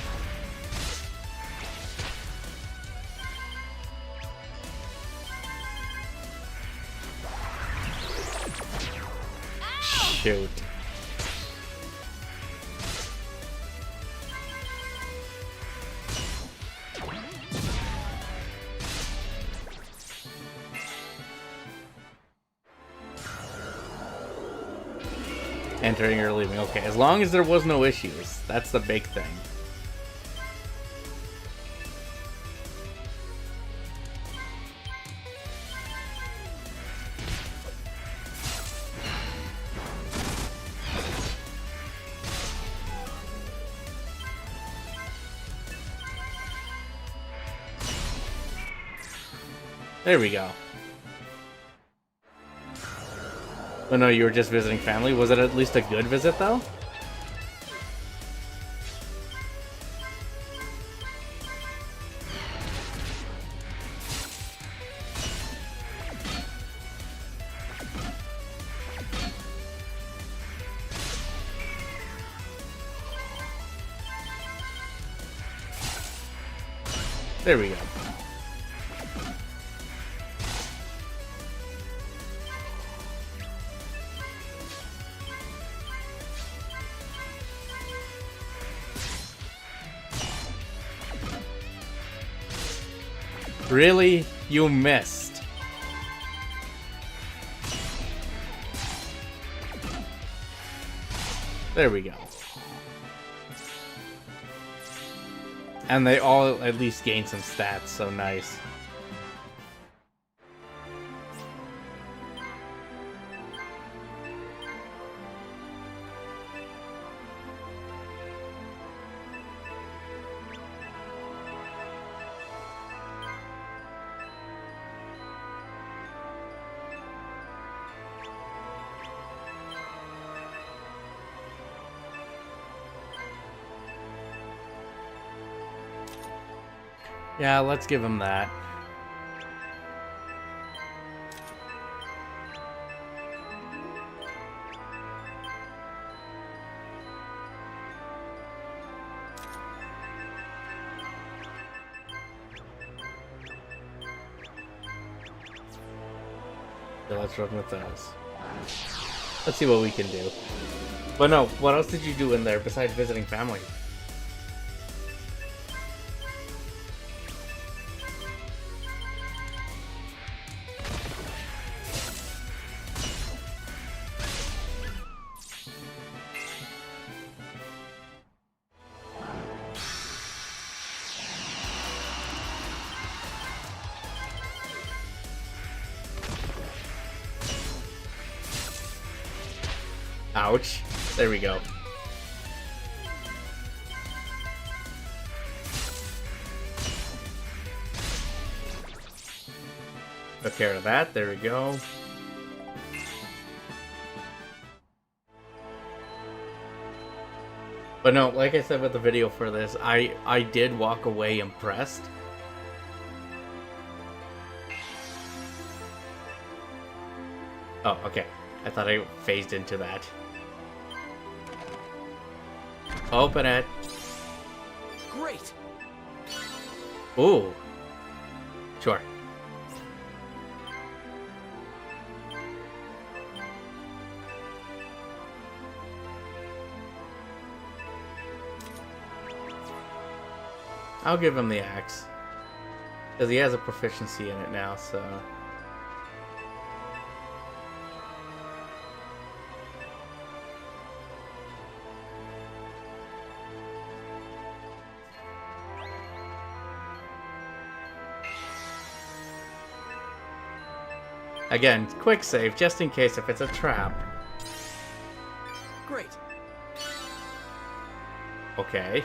Shoot. Entering or leaving. Okay, as long as there was no issues. That's the big thing. There we go. Oh no, you were just visiting family. Was it at least a good visit, though? There we go. Really? You missed. There we go. And they all at least gain some stats, so nice. Yeah, let's give him that. So let's run with those. Let's see what we can do. But no, what else did you do in there besides visiting family? Ouch. There we go. Took care of that. There we go. But no, like I said with the video for this, I did walk away impressed. Oh, okay. I thought I phased into that. Open it. Great. Ooh. Sure. I'll give him the axe. Because he has a proficiency in it now, so... Again, quick save, just in case if it's a trap. Great. Okay.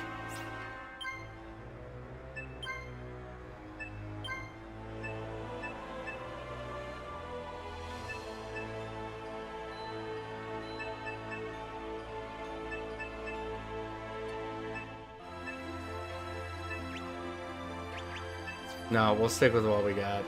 No, we'll stick with what we got.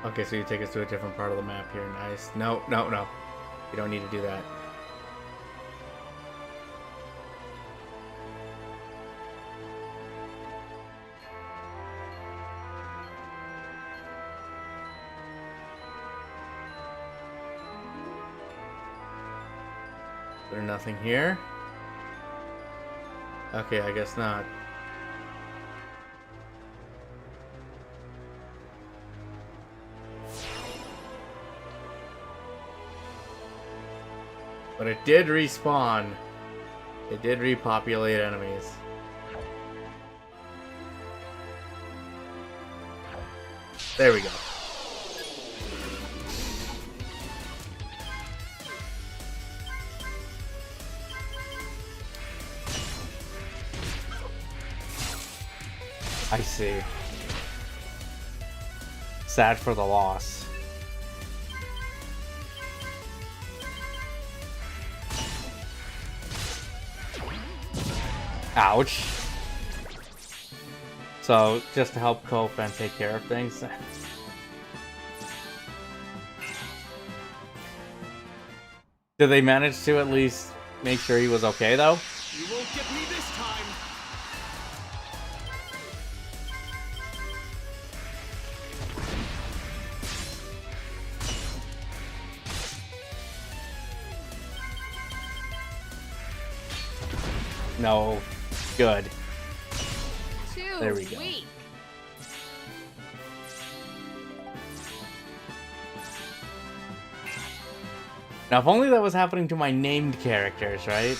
Okay, so you take us to a different part of the map here. Nice. No, no, no. You don't need to do that. There's nothing here? Okay, I guess not. But it did respawn. It did repopulate enemies. There we go. I see. Sad for the loss. Ouch. So, just to help cope and take care of things. Did they manage to at least make sure he was okay, though? You won't get me this time! No. Good. Too There we go. weak. Now, if only that was happening to my named characters, right?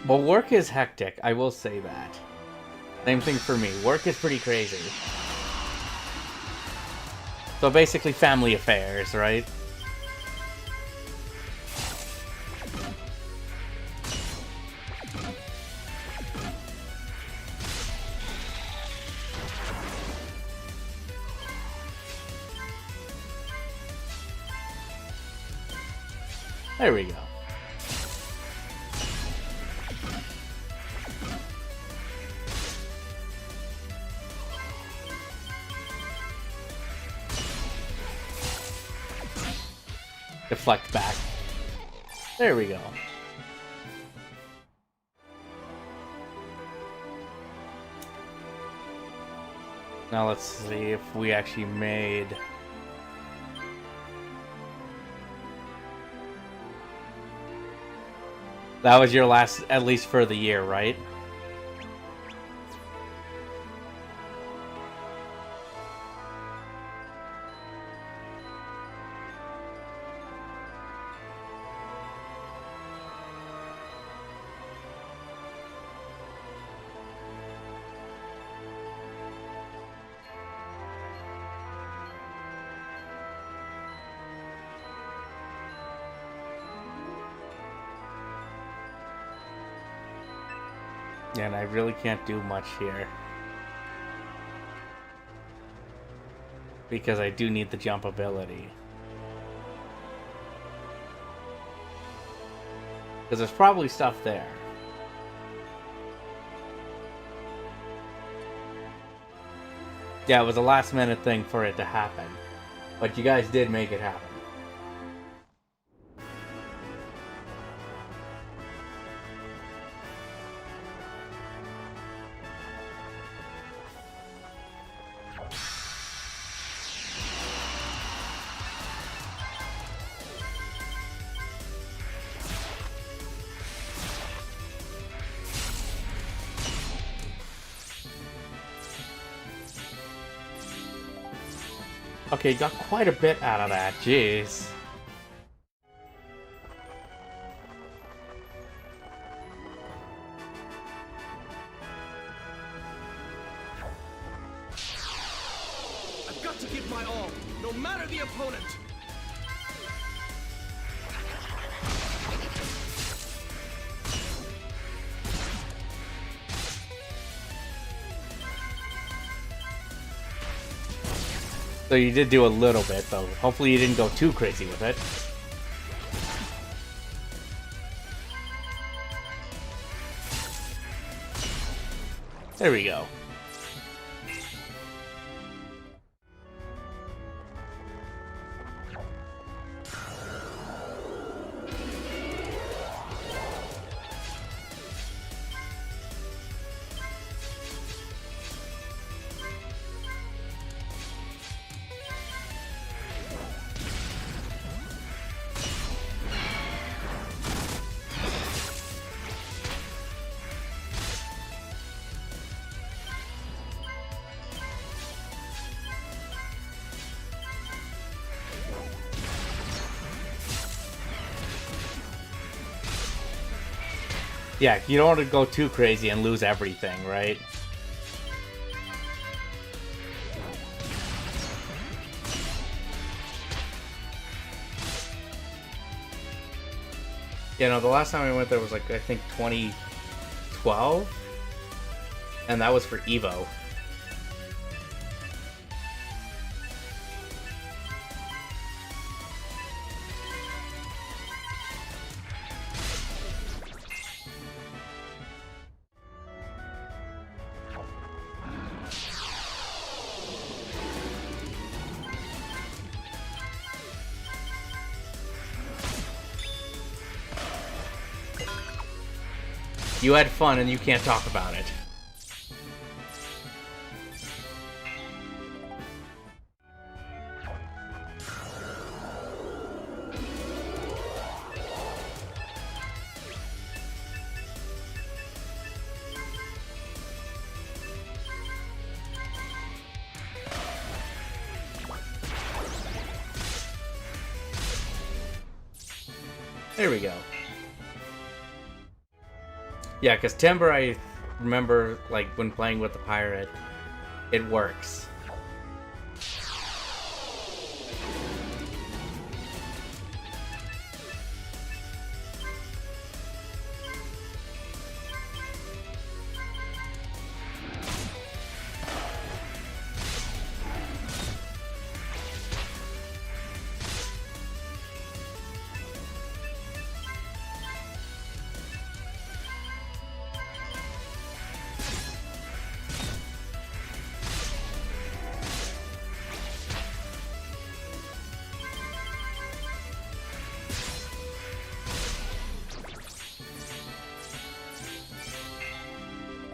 Well, work is hectic, I will say that. Same thing for me. Work is pretty crazy. So basically family affairs, right? There we go. Deflect back. There we go. Now let's see if we actually made... That was your last, at least for the year, right? Yeah, and I really can't do much here. Because I do need the jump ability. Because there's probably stuff there. Yeah, it was a last minute thing for it to happen. But you guys did make it happen. Okay, got quite a bit out of that, jeez. I've got to give my all, no matter the opponent. So you did do a little bit, though. Hopefully you didn't go too crazy with it. There we go. Yeah, you don't want to go too crazy and lose everything, right? You know, the last time I went there was like, I think 2012? And that was for Evo. You had fun and you can't talk about it. There we go. Yeah, because timber, I remember, like, when playing with the pirate, it works.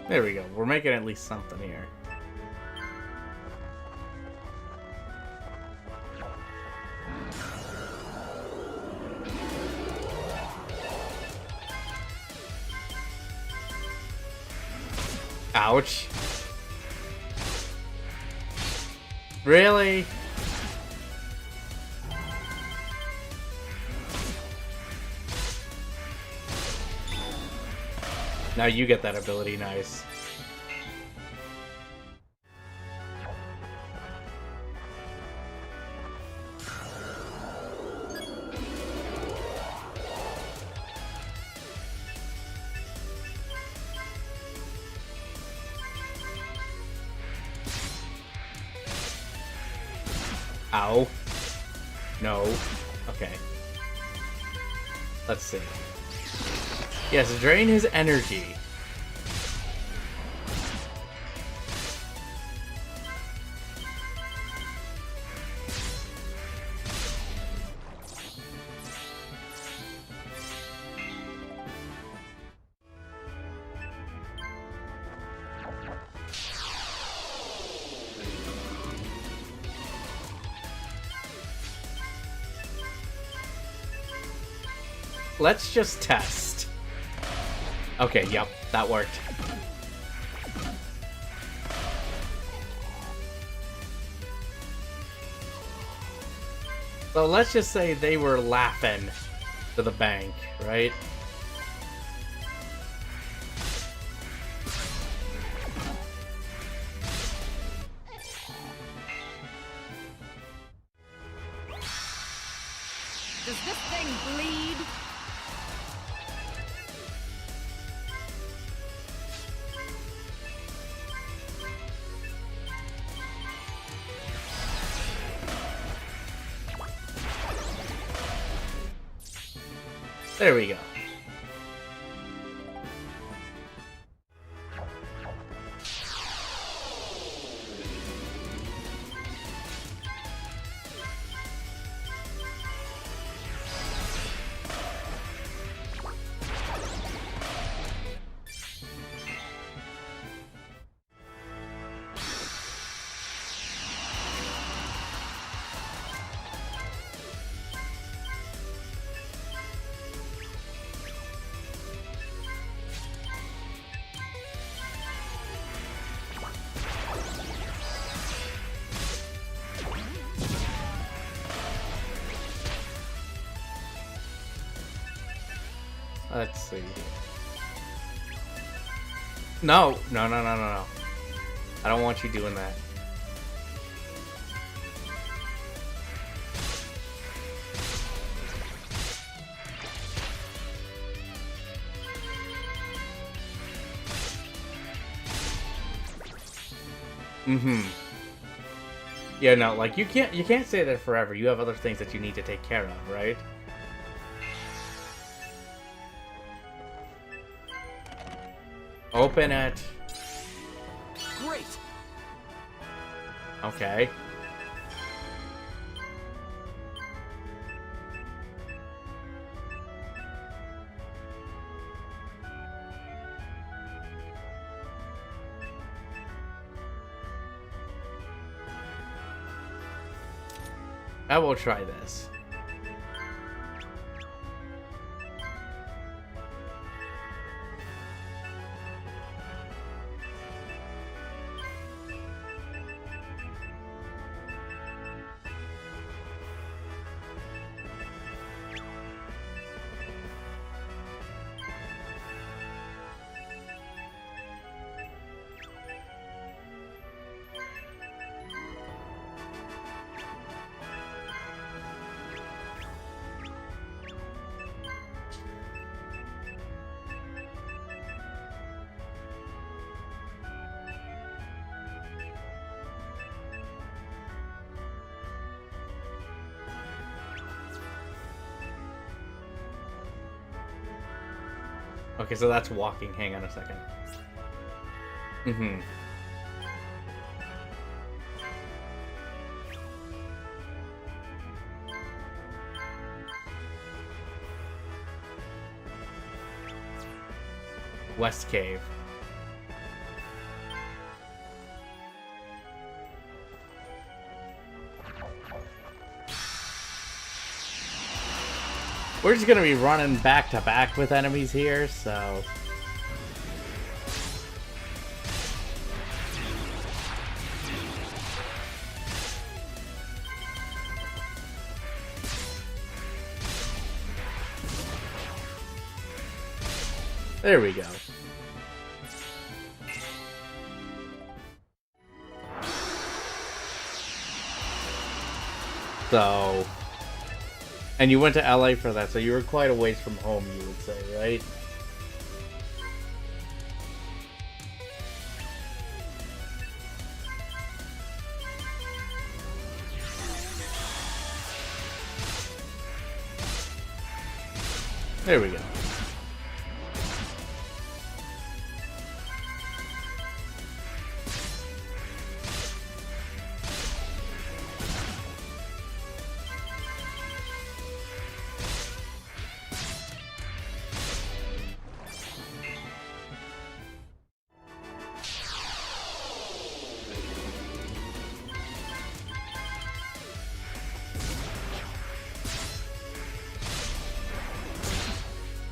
There we go. We're making at least something here. Ouch. Really? Now you get that ability, nice. Ow. No. Okay. Let's see. Yes, drain his energy. Let's just test. Okay, yep, that worked. So let's just say they were laughing to the bank, right? Does this thing bleed? There we go. Let's see. No, no, no, no, no, no. I don't want you doing that. Mm-hmm. Yeah, no, like you can't stay there forever. You have other things that you need to take care of, right? Open it. Great. Okay. I will try this. Okay, so that's walking. Hang on a second. Mm-hmm. West Cave. We're just gonna be running back to back with enemies here, so... There we go. So... And you went to LA for that, so you were quite a ways from home, you would say, right? There we go.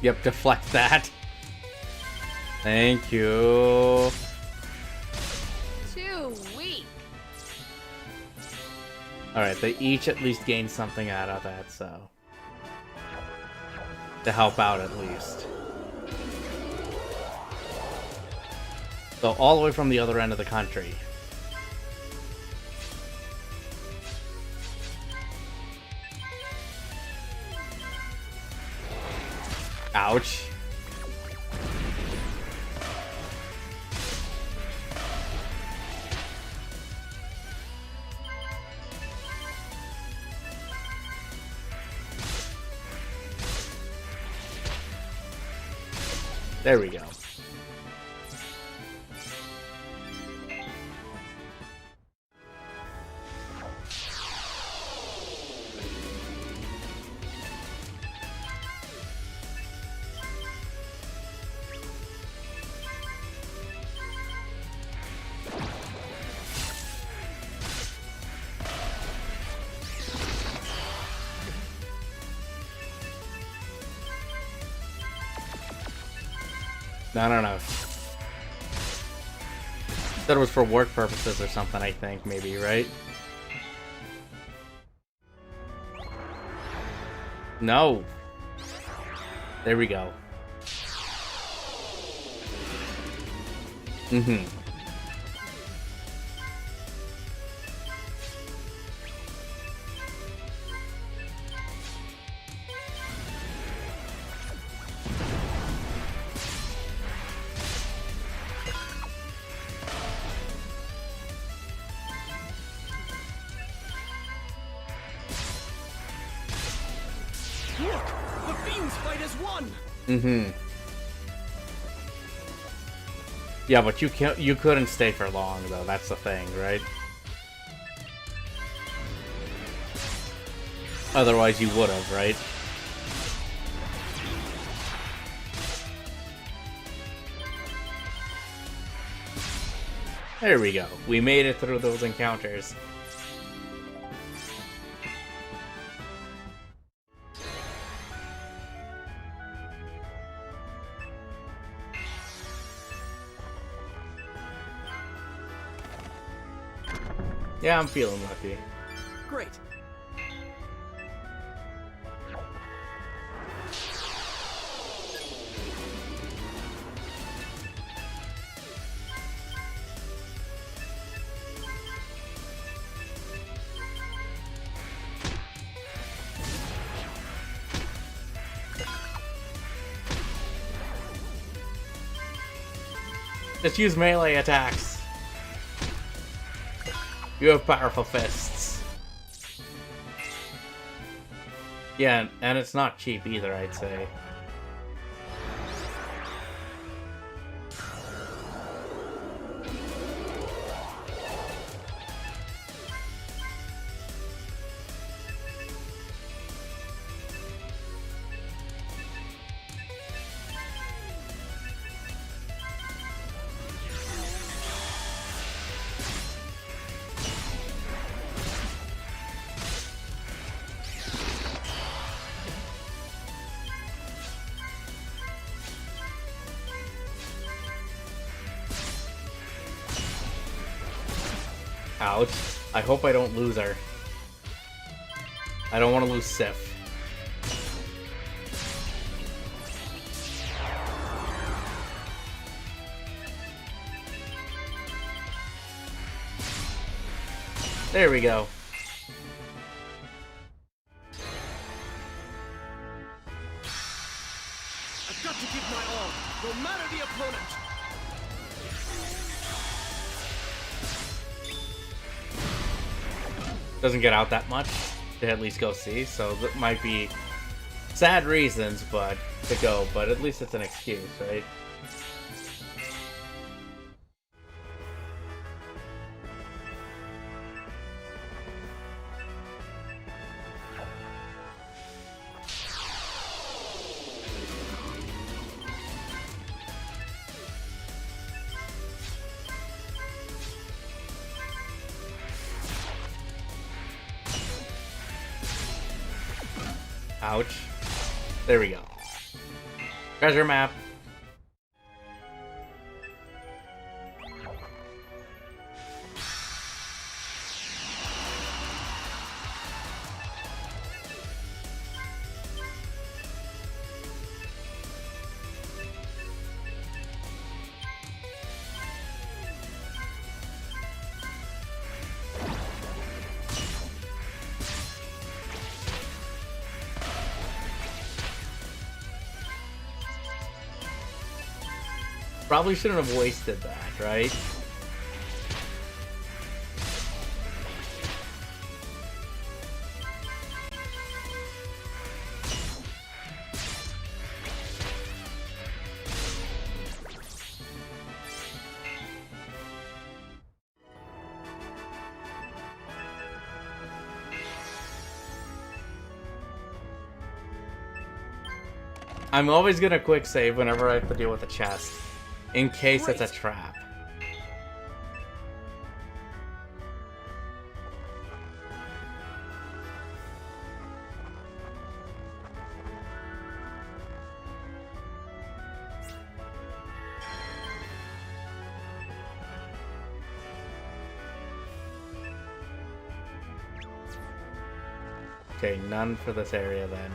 Yep, deflect that. Thank you. Too weak. Alright, they each at least gain something out of that, so... To help out, at least. So, all the way from the other end of the country. Ouch. There we go. No. That was for work purposes or something, I think, maybe, right? No. There we go. Mm-hmm. Look! The fiends fight as one! Mm-hmm. Yeah, but you couldn't stay for long, though. That's the thing, right? Otherwise, you would have, right? There we go. We made it through those encounters. Yeah, I'm feeling lucky. Great. Just use melee attacks. You have powerful fists. Yeah, and it's not cheap either, I'd say. Ouch. I hope I don't lose her. I don't want to lose Sif. There we go. I've got to give my all, no matter the opponent. Doesn't get out that much to at least go see, so that might be sad reasons, but to go. But at least it's an excuse, right? Ouch. There we go. Treasure map. Probably shouldn't have wasted that, right? I'm always gonna quick save whenever I have to deal with a chest. In case it's a trap. Okay, none for this area then.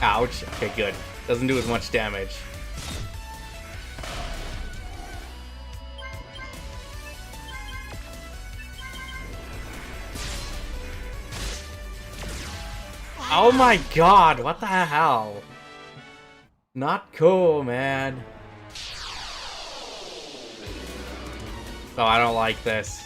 Ouch. Okay, good. Doesn't do as much damage. Oh my god, what the hell? Not cool, man. Oh, I don't like this.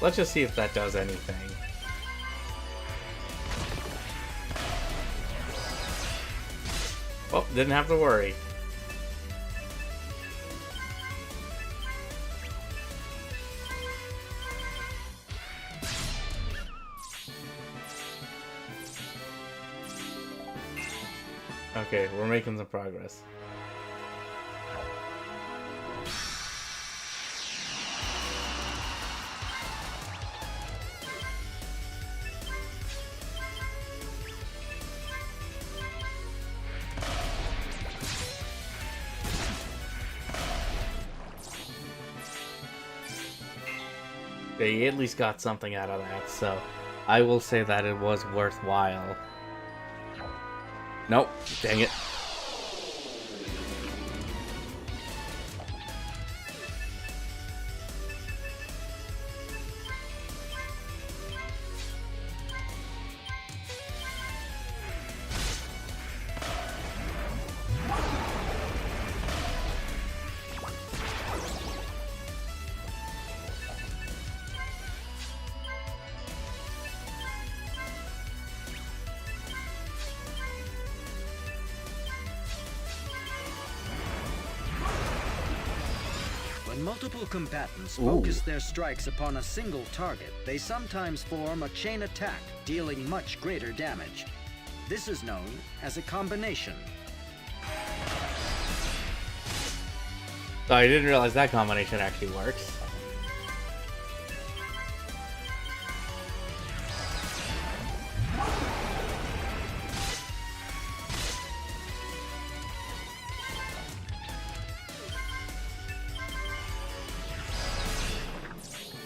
Let's just see if that does anything. Well, didn't have to worry. Okay, we're making some progress. They at least got something out of that, so I will say that it was worthwhile. Nope, dang it. When multiple combatants Ooh. focus their strikes upon a single target, they sometimes form a chain attack, dealing much greater damage. This is known as a combination. Oh, I didn't realize that combination actually works.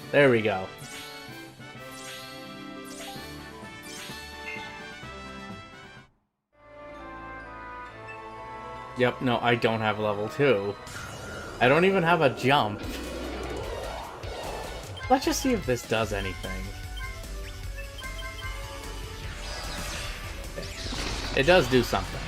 There we go. Yep, no, I don't have level 2. I don't even have a jump. Let's just see if this does anything. It does do something.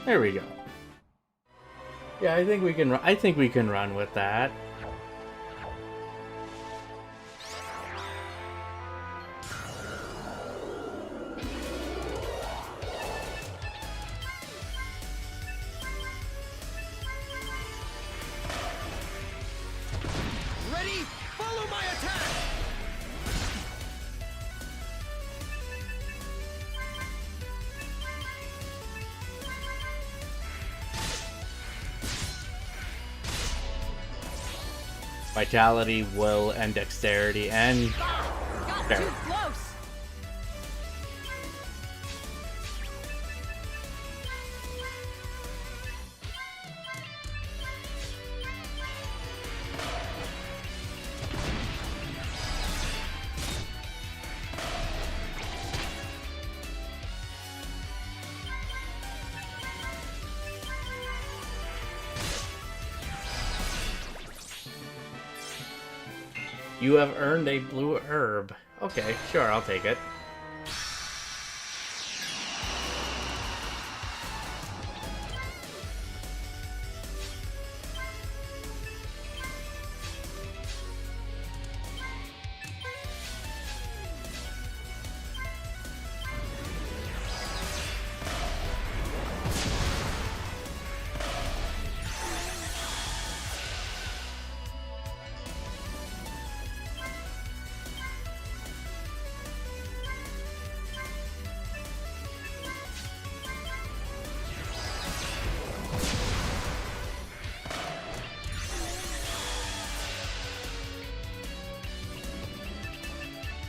There we go. Yeah, I think we can. I think we can run with that. Ready? Follow my attack! Vitality, will, and dexterity, and Got there. too close. You have earned a blue herb. Okay, sure, I'll take it.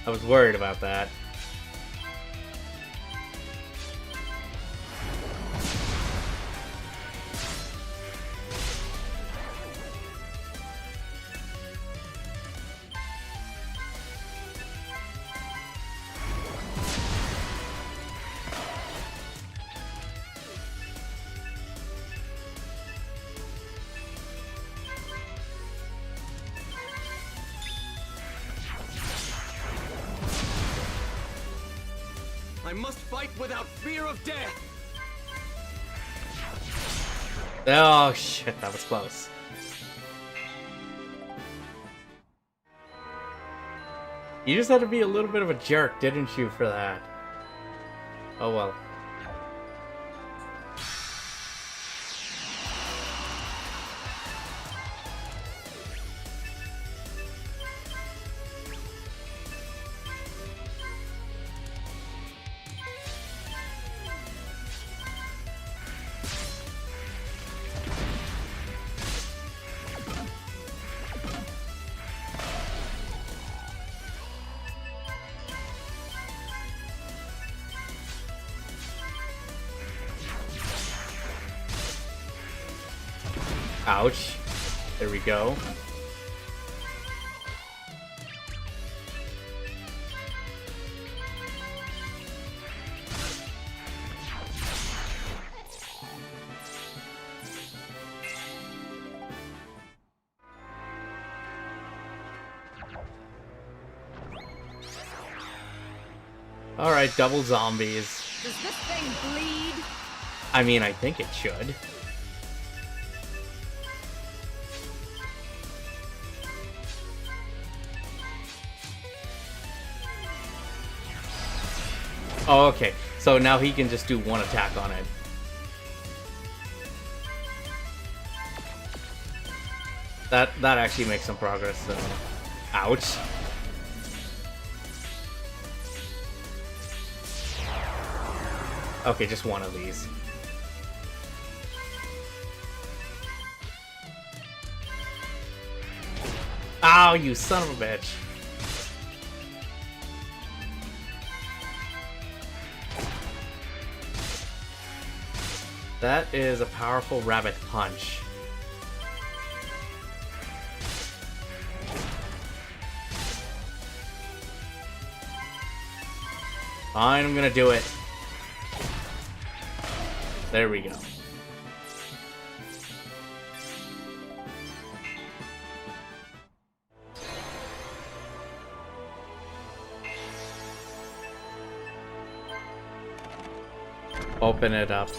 I was worried about that. I must fight without fear of death! Oh shit, that was close. You just had to be a little bit of a jerk, didn't you, for that? Oh well. Ouch. There we go. Alright, double zombies. Does this thing bleed? I mean, I think it should. Oh, okay. So now he can just do one attack on it. That actually makes some progress, so... Ouch. Okay, just one of these. Ow, you son of a bitch. That is a powerful rabbit punch. Fine, I'm gonna do it. There we go. Open it up.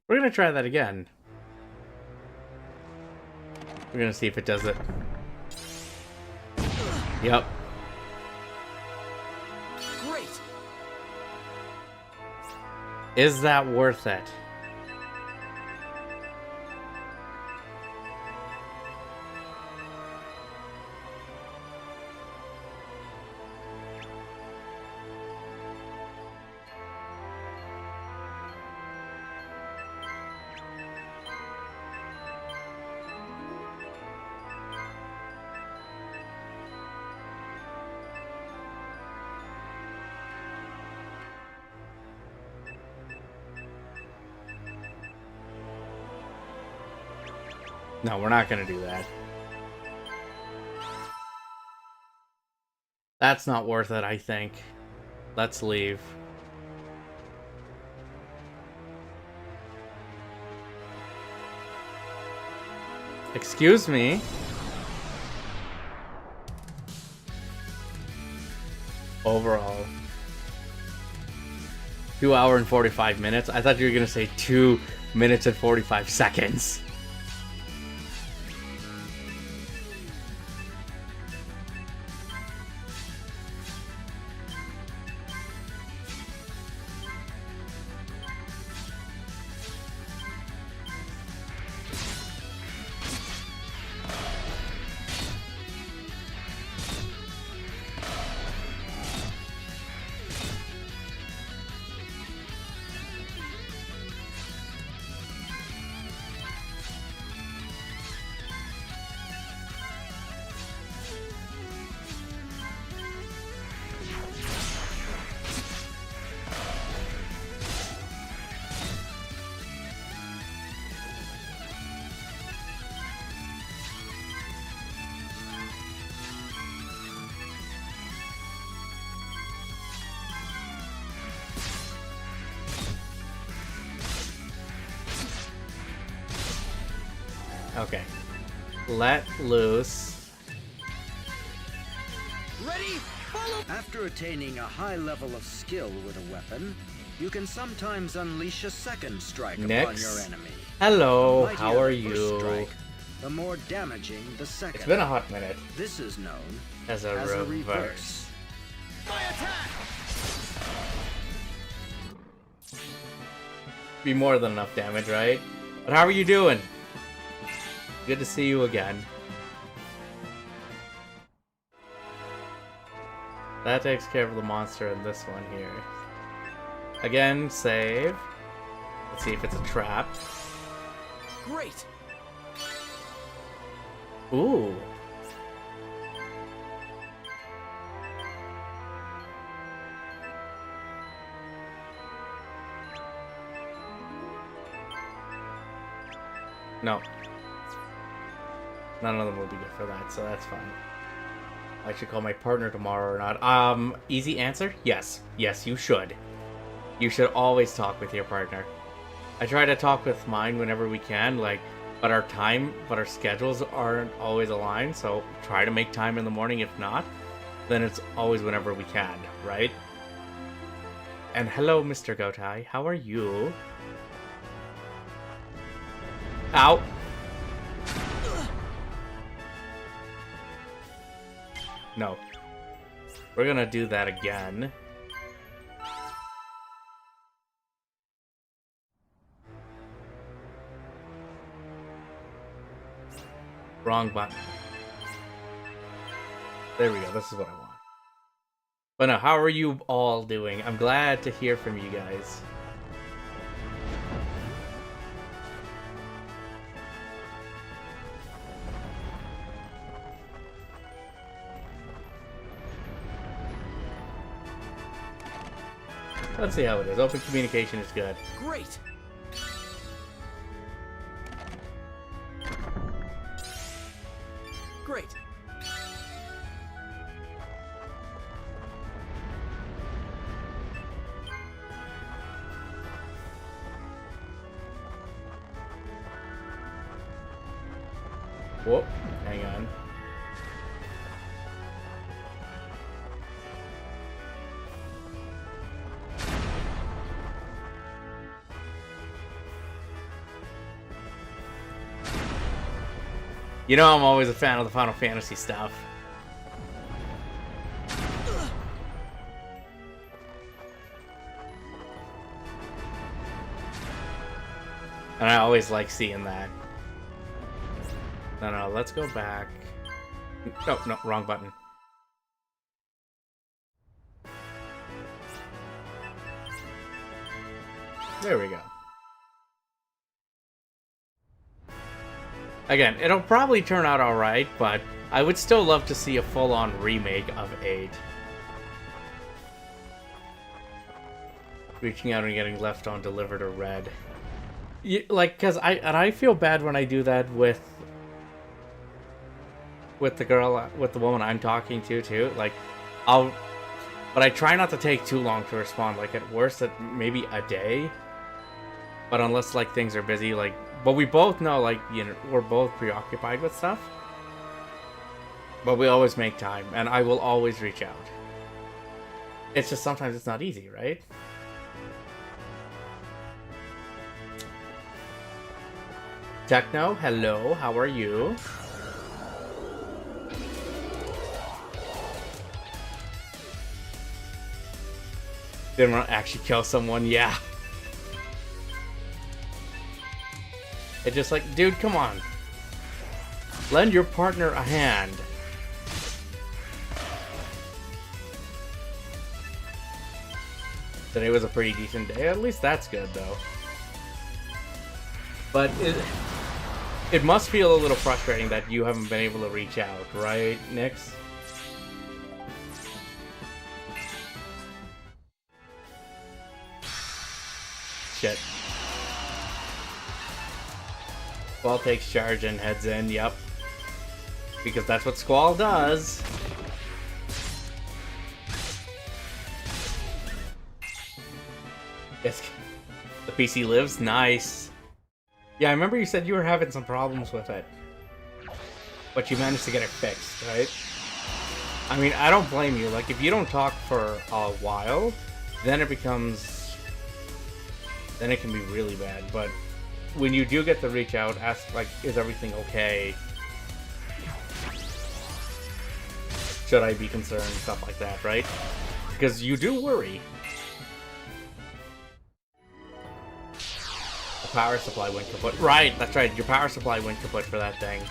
We're gonna try that again. We're gonna see if it does it. Yep. Great. Is that worth it? No, we're not gonna do that. That's not worth it, I think. Let's leave. Excuse me? Overall. 2 hours and 45 minutes? I thought you were gonna say 2 minutes and 45 seconds. Okay. Let loose. Ready? Follow! After attaining a high level of skill with a weapon, you can sometimes unleash a second strike upon your enemy. Hello, The how mightier are the first you? strike, the more damaging the second. It's been a hot minute. This is known as a reverse. My attack! Be more than enough damage, right? But how are you doing? Good to see you again. That takes care of the monster in this one here. Again, save. Let's see if it's a trap. Great. Ooh. No. None of them will be good for that, so that's fine. I should call my partner tomorrow or not. Easy answer? Yes. Yes, you should. You should always talk with your partner. I try to talk with mine whenever we can, but our schedules aren't always aligned, so try to make time in the morning. If not, then it's always whenever we can, right? And hello, Mr. Gotai. How are you? Ow! No. We're gonna do that again. Wrong button. There we go. This is what I want. But no, how are you all doing? I'm glad to hear from you guys. Let's see how it is. Open communication is good. Great! Great. Whoop. Hang on. You know I'm always a fan of the Final Fantasy stuff. And I always like seeing that. No, let's go back. Oh, no, wrong button. There we go. Again, it'll probably turn out alright, but I would still love to see a full-on remake of 8. Reaching out and getting left on delivered or read. Cause I feel bad when I do that with the woman I'm talking to too. Like, but I try not to take too long to respond. Like, at worst, maybe a day. But unless, like, things are busy, like, but we both know, like, you know, we're both preoccupied with stuff. But we always make time, and I will always reach out. It's just sometimes it's not easy, right? Techno, hello, how are you? Didn't want to actually kill someone, yeah. It's just like, dude, come on. Lend your partner a hand. Today was a pretty decent day. At least that's good, though. But it must feel a little frustrating that you haven't been able to reach out, right, Nyx? Shit. Squall takes charge and heads in, yep. Because that's what Squall does. Yes, the PC lives? Nice. Yeah, I remember you said you were having some problems with it. But you managed to get it fixed, right? I mean, I don't blame you. Like, if you don't talk for a while, then it becomes... then it can be really bad, but... when you do get to reach out, ask, like, is everything okay? Should I be concerned? Stuff like that, right? Because you do worry. The power supply went kaput. Right, that's right. Your power supply went kaput for that thing.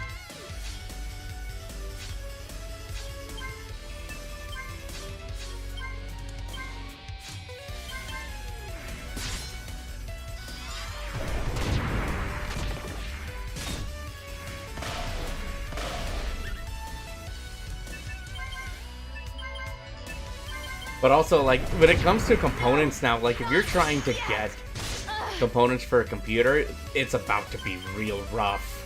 But also, like, when it comes to components now, like, if you're trying to get components for a computer, it's about to be real rough.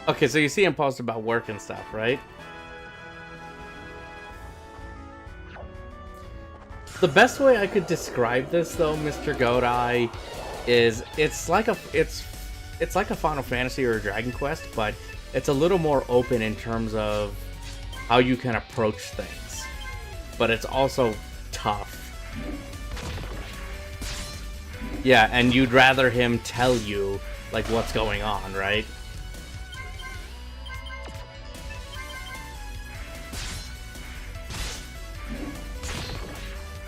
Okay, so you see him post about work and stuff, right? The best way I could describe this, though, Mr. Godai, is it's like a Final Fantasy or a Dragon Quest, but it's a little more open in terms of how you can approach things. But it's also tough. Yeah, and you'd rather him tell you, like, what's going on, right?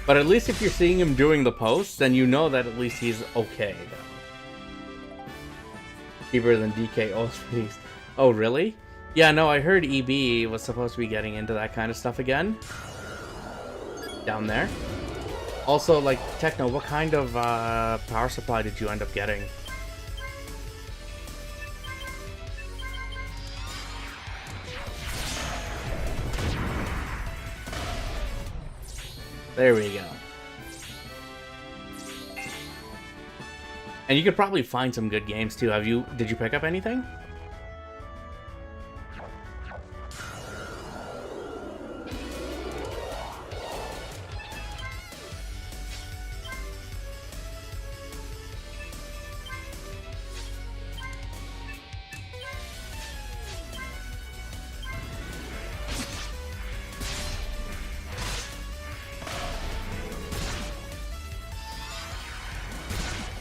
But at least if you're seeing him doing the posts, then you know that at least he's okay, though. Cheaper than DK Ultimate. Oh, really? Yeah, no, I heard EB was supposed to be getting into that kind of stuff again. Down there. Also, like, Techno, what kind of power supply did you end up getting? There we go. And you could probably find some good games too. Did you pick up anything?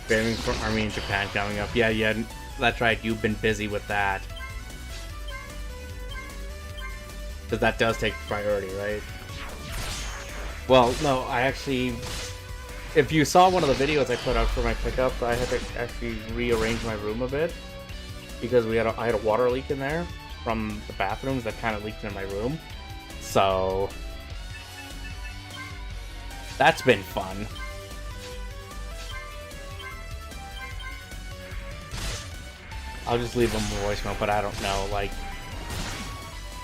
Framing for Army in Japan coming up. Yeah, that's right. You've been busy with that. Because that does take priority, right? Well, no, I actually... If you saw one of the videos I put out for my pickup, I had to actually rearrange my room a bit. Because I had a water leak in there from the bathrooms that kind of leaked in my room. So... that's been fun. I'll just leave them a voicemail, but I don't know, like...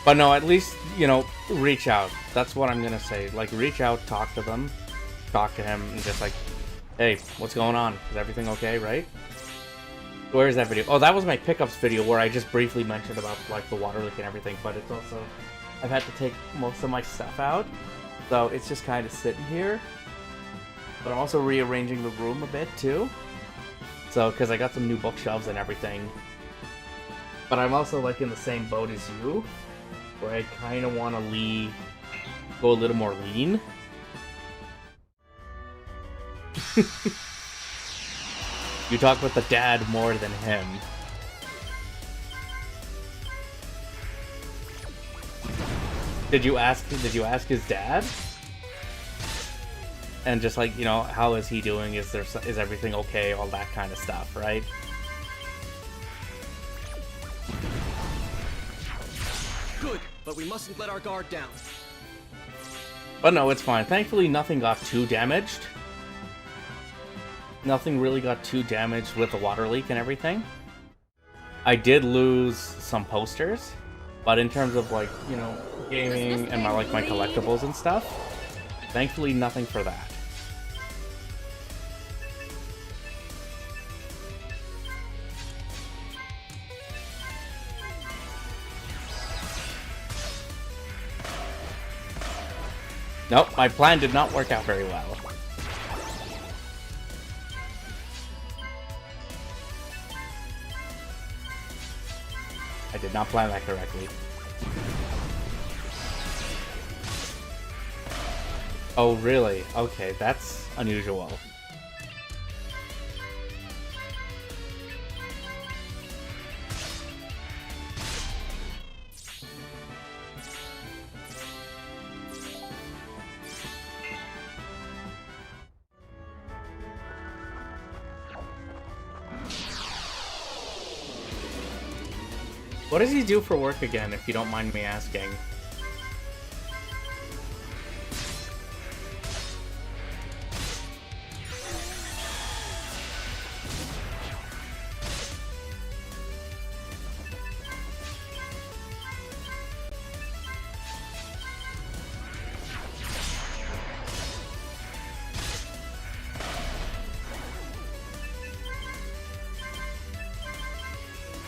But no, at least, you know, reach out. That's what I'm gonna say. Like, reach out, talk to them, talk to him, and just like, hey, what's going on? Is everything okay, right? Where is that video? Oh, that was my pickups video where I just briefly mentioned about, like, the water leak and everything, but it's also... I've had to take most of my stuff out, so it's just kind of sitting here. But I'm also rearranging the room a bit, too. So, because I got some new bookshelves and everything. But I'm also, like, in the same boat as you, where I kind of want to go a little more lean. You talk with the dad more than him. Did you ask his dad? And just like, you know, how is he doing? Is everything okay? All that kind of stuff, right? Good, but we mustn't let our guard down. But no, it's fine. Thankfully, nothing got too damaged. Nothing really got too damaged with the water leak and everything. I did lose some posters, but in terms of, like, you know, gaming and my collectibles and stuff, thankfully nothing for that. Nope, my plan did not work out very well. I did not plan that correctly. Oh, really? Okay, that's unusual. What does he do for work again, if you don't mind me asking?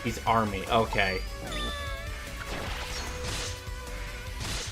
He's army, okay.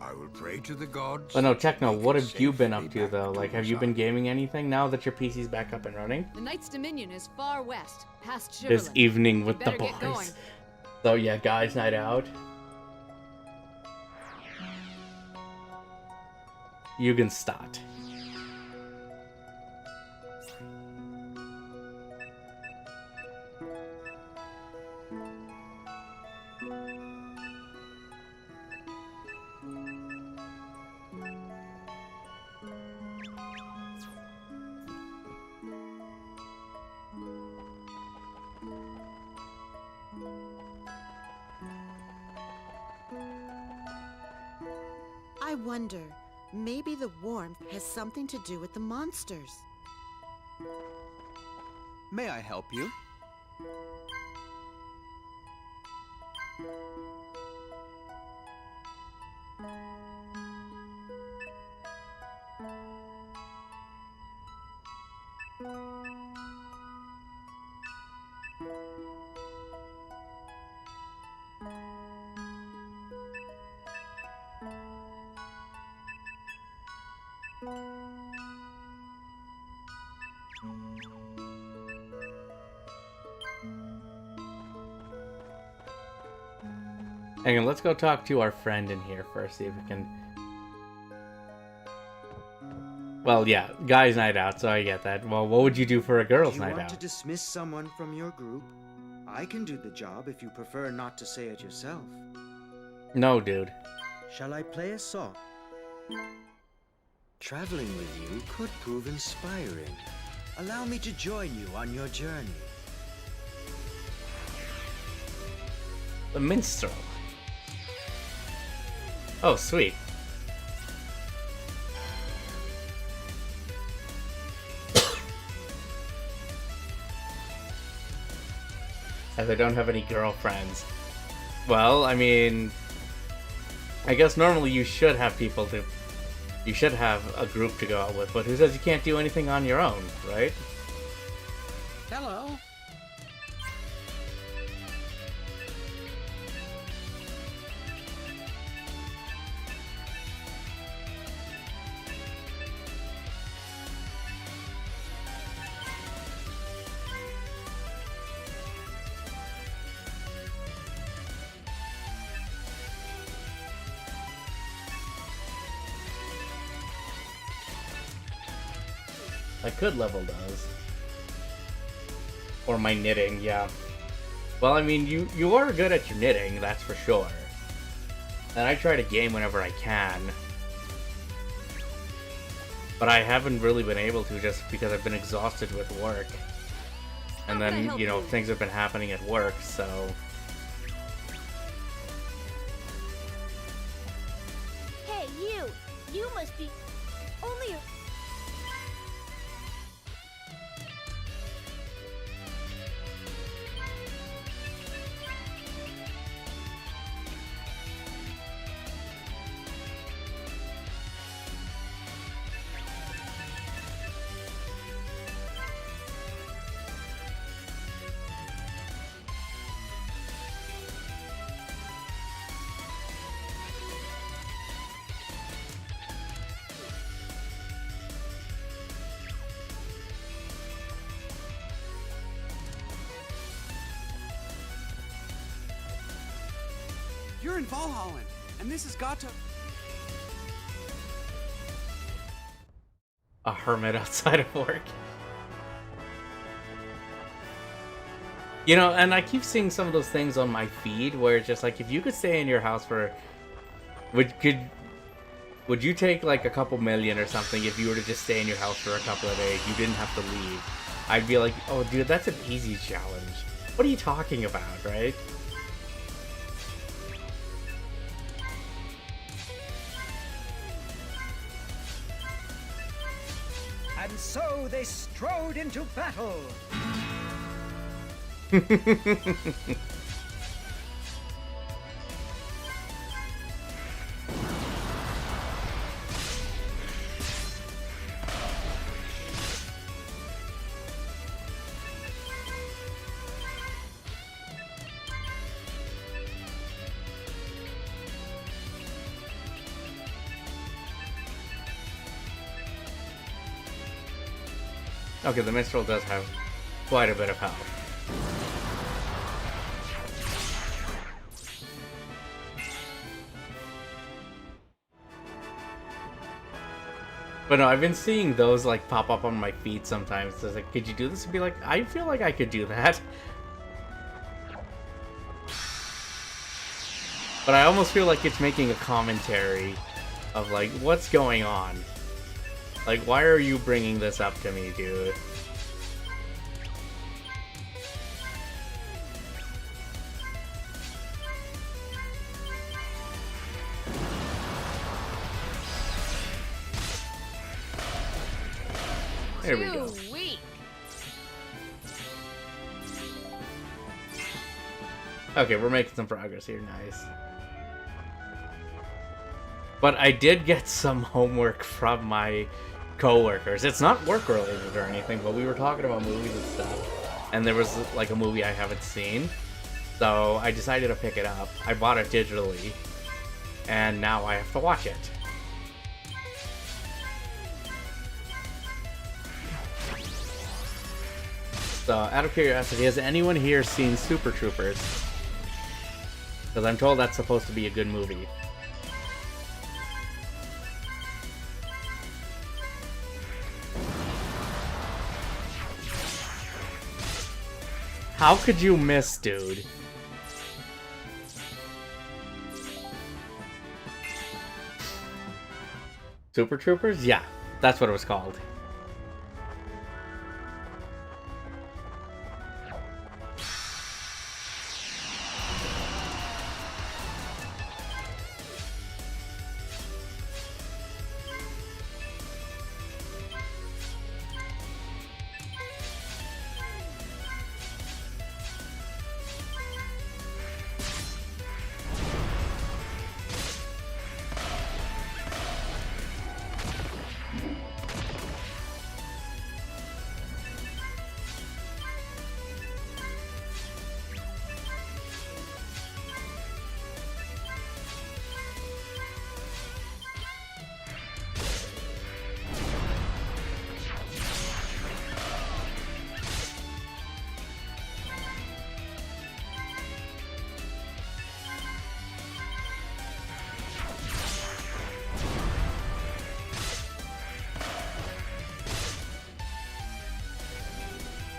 I will pray to the gods. Oh no, Techno, what have you been up safely to back though? to Like, have you been Rosalia. gaming anything now that your PC's back up and running? The Knight's Dominion is far west, past Shiverland. This evening with You the better get going. boys. So yeah, guys' night out. You can start. I wonder, maybe the warmth has something to do with the monsters. May I help you? Hang on, let's go talk to our friend in here first, see if we can... Well, yeah, guys' night out, so I get that. Well, what would you do for a girls' Do you night want to out? dismiss someone from your group? I can do the job if you prefer not to say it yourself. No, dude. Shall I play a song? Traveling with you could prove inspiring. Allow me to join you on your journey. The Minstrel. Oh, sweet. As I don't have any girlfriends. Well, I mean... I guess normally you should have people to... You should have a group to go out with, but who says you can't do anything on your own, right? Hello. I could level those. Or my knitting, yeah. Well, I mean, you are good at your knitting, that's for sure. And I try to game whenever I can. But I haven't really been able to just because I've been exhausted with work. And then, you know, things have been happening at work, so... Hey, you! You must be only a... You're in Valhalla, and this has got to... A hermit outside of work. You know, and I keep seeing some of those things on my feed where it's just like, if you could stay in your house for... Would you take like a couple million or something if you were to just stay in your house for a couple of days? You didn't have to leave. I'd be like, oh dude, that's an easy challenge. What are you talking about, right? And so they strode into battle. Okay, the Minstrel does have quite a bit of health. But no, I've been seeing those like pop up on my feed sometimes. So it's like, could you do this? And be like, I feel like I could do that. But I almost feel like it's making a commentary of like, what's going on? Like, why are you bringing this up to me, dude? There we go. Weak. Okay, we're making some progress here. Nice. But I did get some homework from my coworkers. It's not work related or anything, but we were talking about movies and stuff. And there was like a movie I haven't seen. So I decided to pick it up. I bought it digitally. And now I have to watch it. So, out of curiosity, has anyone here seen Super Troopers? Because I'm told that's supposed to be a good movie. How could you miss, dude? Super Troopers? Yeah, that's what it was called.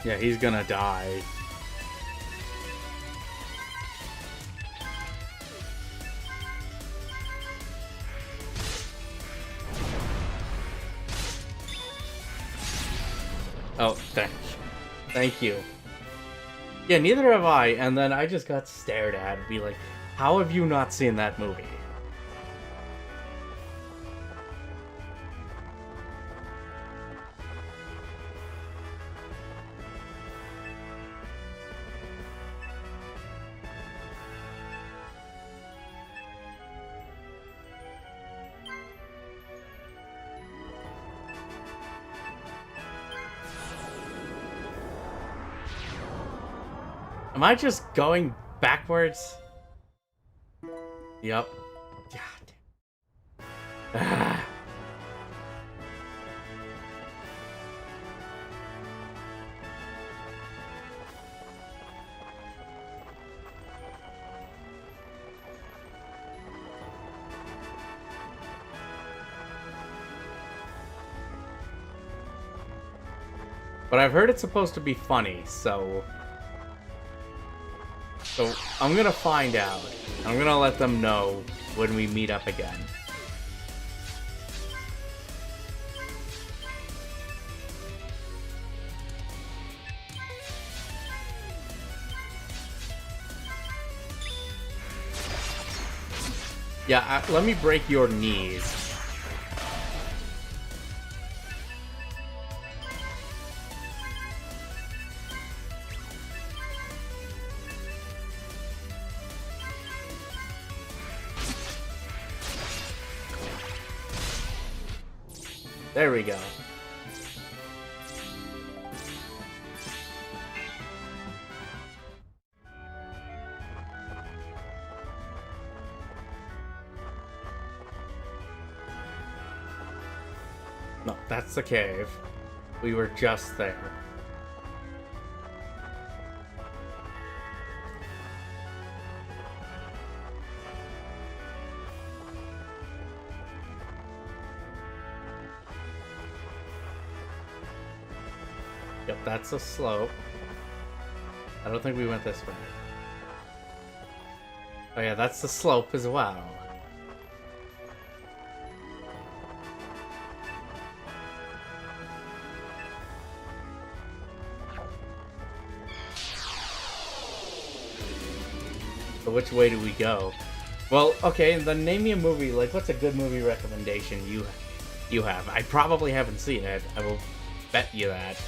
Yeah, he's gonna die. Oh, thank you. Yeah, neither have I, and then I just got stared at and be like, how have you not seen that movie? Am I just going backwards? Yep. God. Ah. But I've heard it's supposed to be funny, so I'm gonna find out. I'm gonna let them know when we meet up again. Yeah, let me break your knees. There we go. No, that's the cave. We were just there. Yep, that's a slope. I don't think we went this way. Oh yeah, that's the slope as well. So which way do we go? Well, okay, then name me a movie. Like, what's a good movie recommendation you have? I probably haven't seen it. I will bet you that.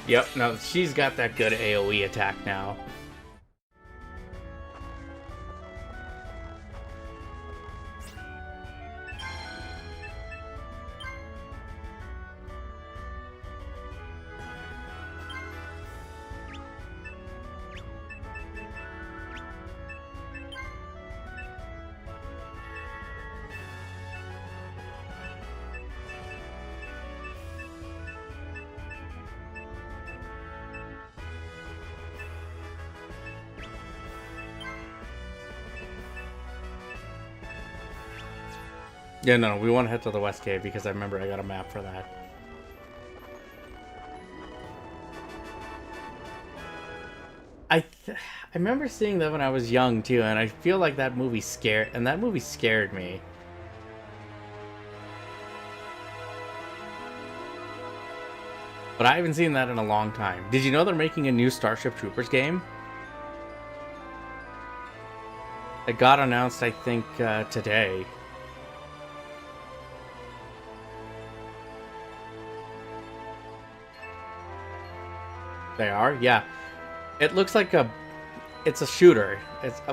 Yep, no, she's got that good AoE attack now. Yeah, no, we want to head to the West Cave because I remember I got a map for that. I remember seeing that when I was young too, and I feel like that movie scared me. But I haven't seen that in a long time. Did you know they're making a new Starship Troopers game? It got announced, I think, today. They are, yeah. It looks like it's a shooter,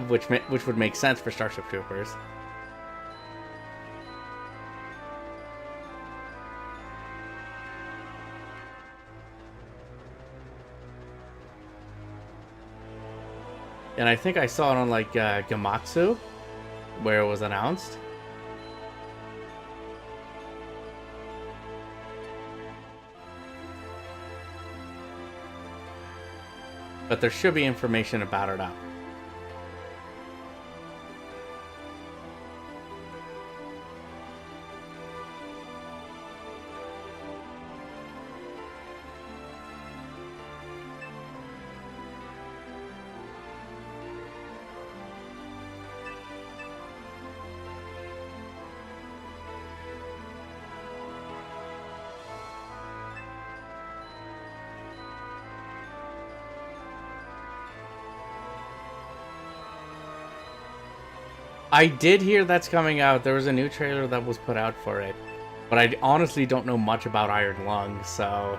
which would make sense for Starship Troopers. And I think I saw it on like Gamatsu, where it was announced. But there should be information about it up. I did hear that's coming out. There was a new trailer that was put out for it. But I honestly don't know much about Iron Lung, so...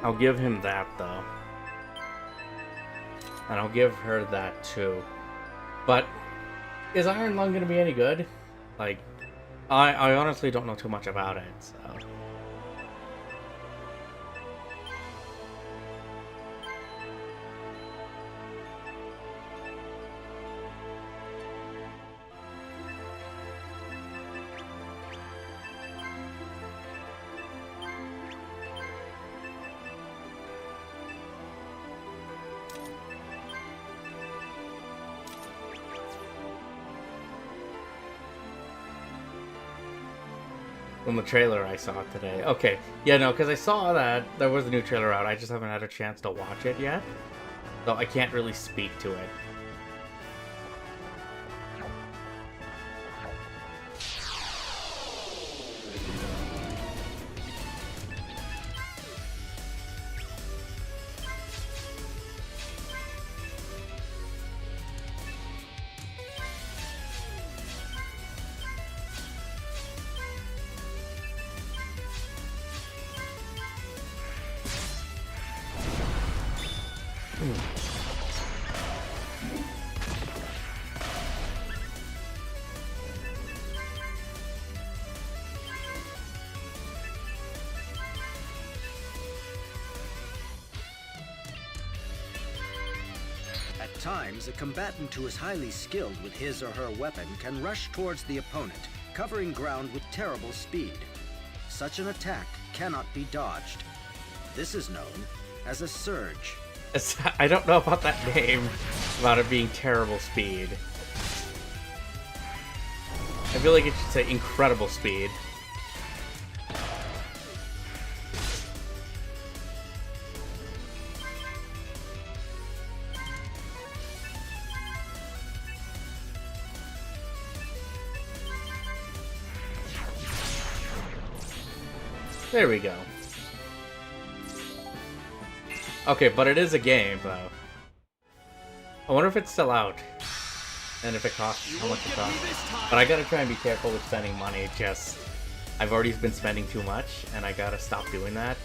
I'll give him that, though. And I'll give her that, too. But, is Iron Lung going to be any good? Like, I honestly don't know too much about it, so. From the trailer I saw today. Okay, yeah, no, because I saw that there was a new trailer out. I just haven't had a chance to watch it yet, so I can't really speak to it. At times, a combatant who is highly skilled with his or her weapon can rush towards the opponent, covering ground with terrible speed. Such an attack cannot be dodged. This is known as a surge. I don't know about that name, about it being terrible speed. I feel like it should say incredible speed. There we go. Okay, but it is a game, though. I wonder if it's still out. And if it costs, how much it costs. But I gotta try and be careful with spending money, just... I've already been spending too much, and I gotta stop doing that.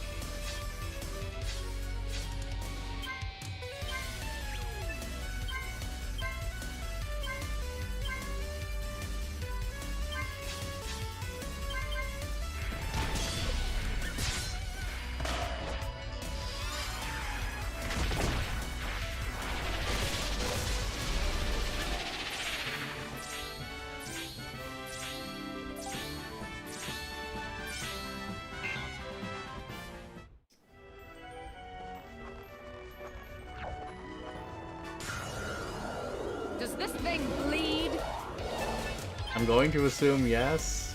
Does this thing bleed? I'm going to assume yes.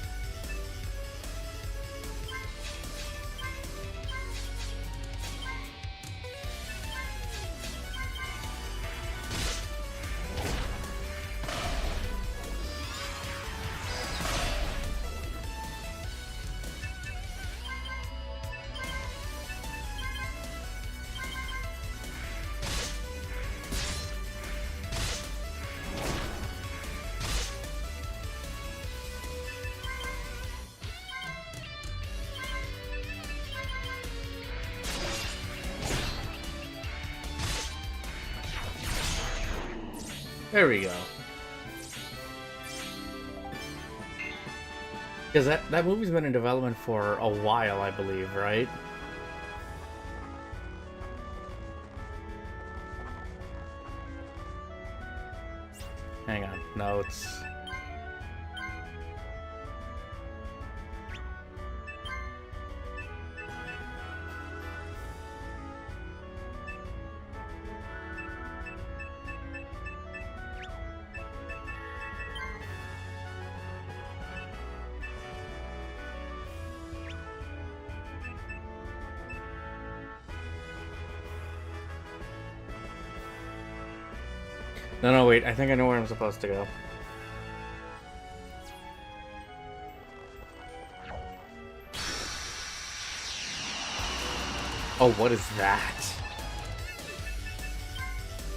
There we go. Because that movie's been in development for a while, I believe, right? Hang on, notes. No, wait, I think I know where I'm supposed to go. Oh, what is that?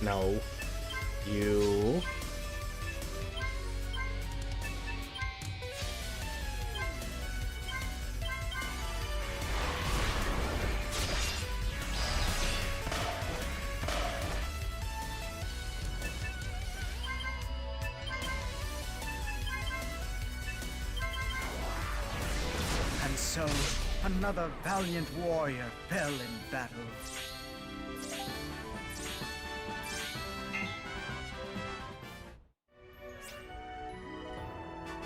No. You... so another valiant warrior fell in battle.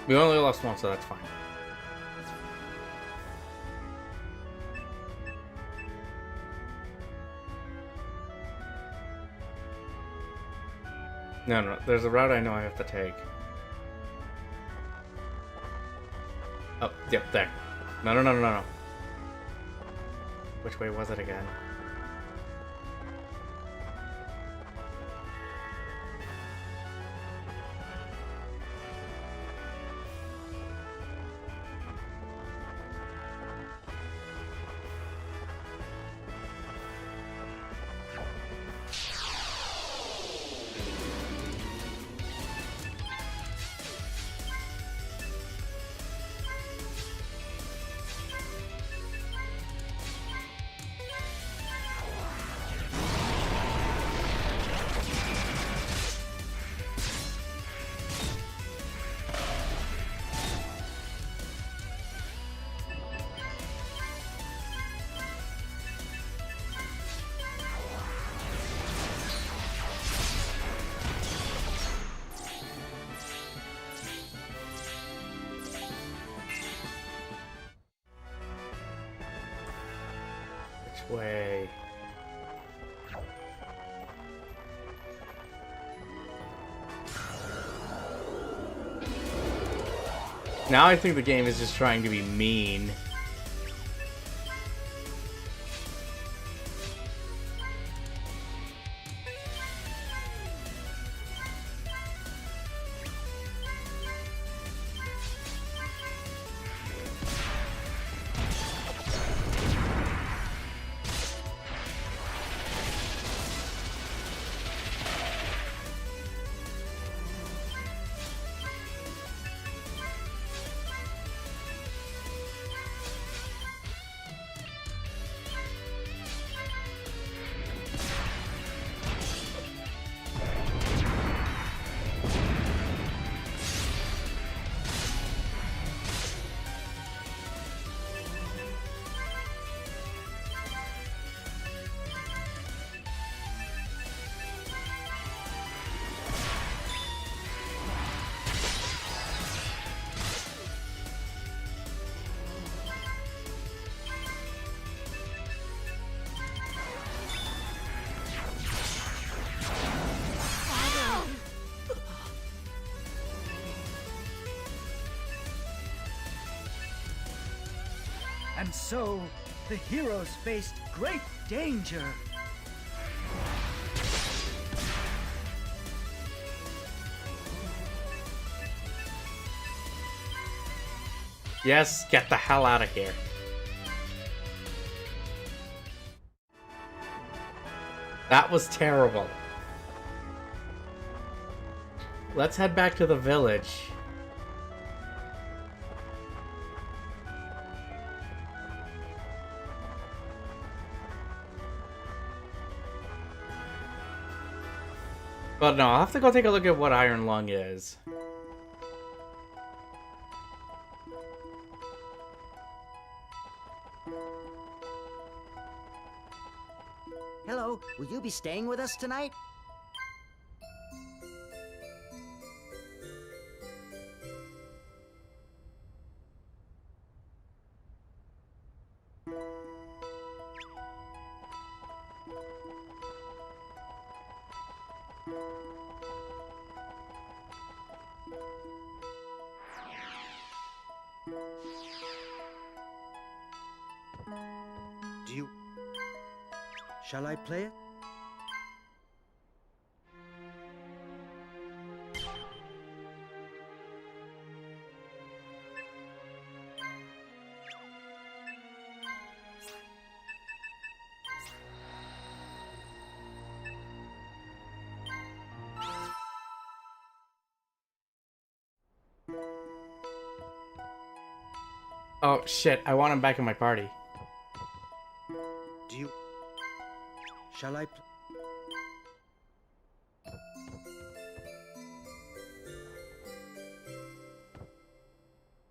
We only lost one, so that's fine. No, there's a route I know I have to take. Oh, yep, there. No. Which way was it again? Way. Now I think the game is just trying to be mean. And so, the heroes faced great danger. Yes, get the hell out of here. That was terrible. Let's head back to the village. But no, I'll have to go take a look at what Iron Lung is. Hello, will you be staying with us tonight? Shall I play it? Oh shit, I want him back in my party. Shall I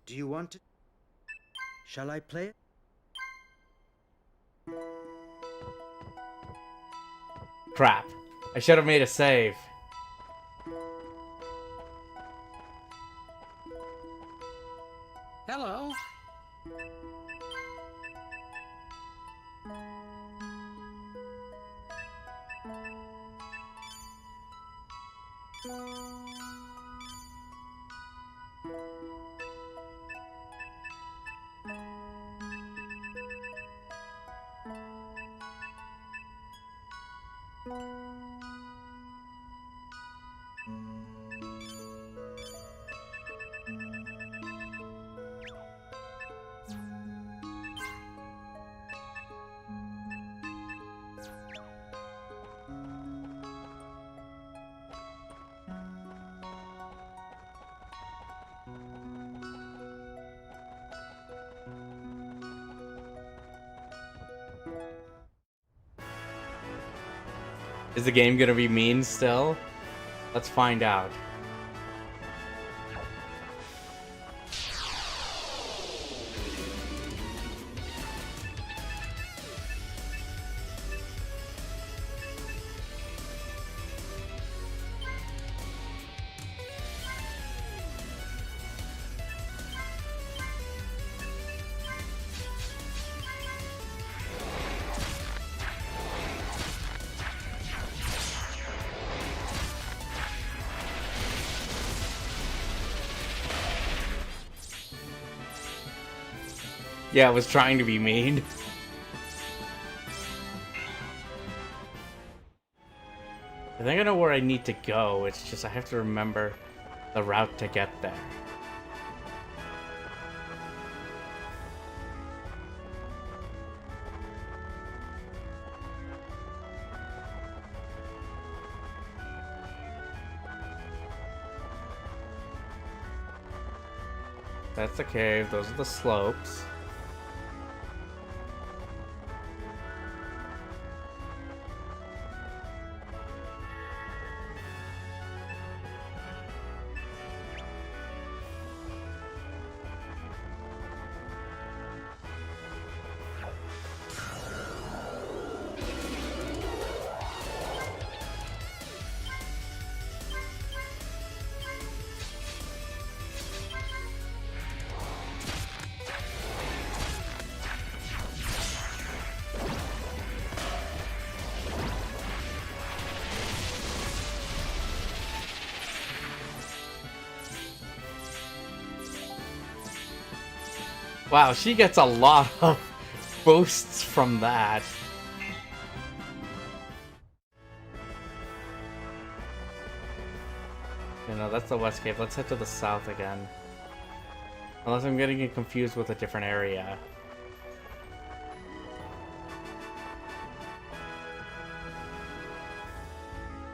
Do you want it? Shall I play it? Crap. I should have made a save. Hello. Is the game gonna be mean still? Let's find out. Yeah, I was trying to be mean. I think I know where I need to go. It's just I have to remember the route to get there. That's the cave. Those are the slopes. Wow, she gets a lot of boosts from that. You know, that's the west cave. Let's head to the south again. Unless I'm getting it confused with a different area.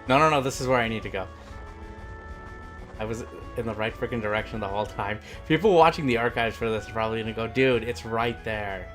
No, this is where I need to go. I was in the right freaking direction the whole time. People watching the archives for this are probably gonna go, dude, it's right there.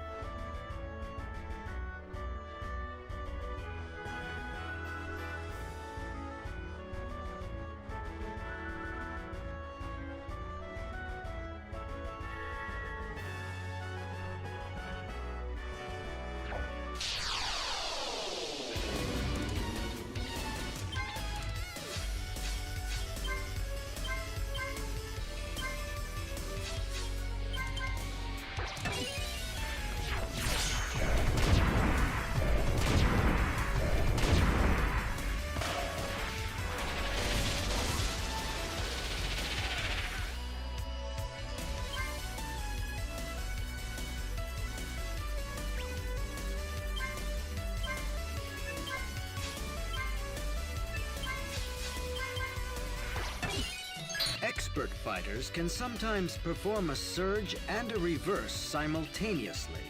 Expert fighters can sometimes perform a surge and a reverse simultaneously.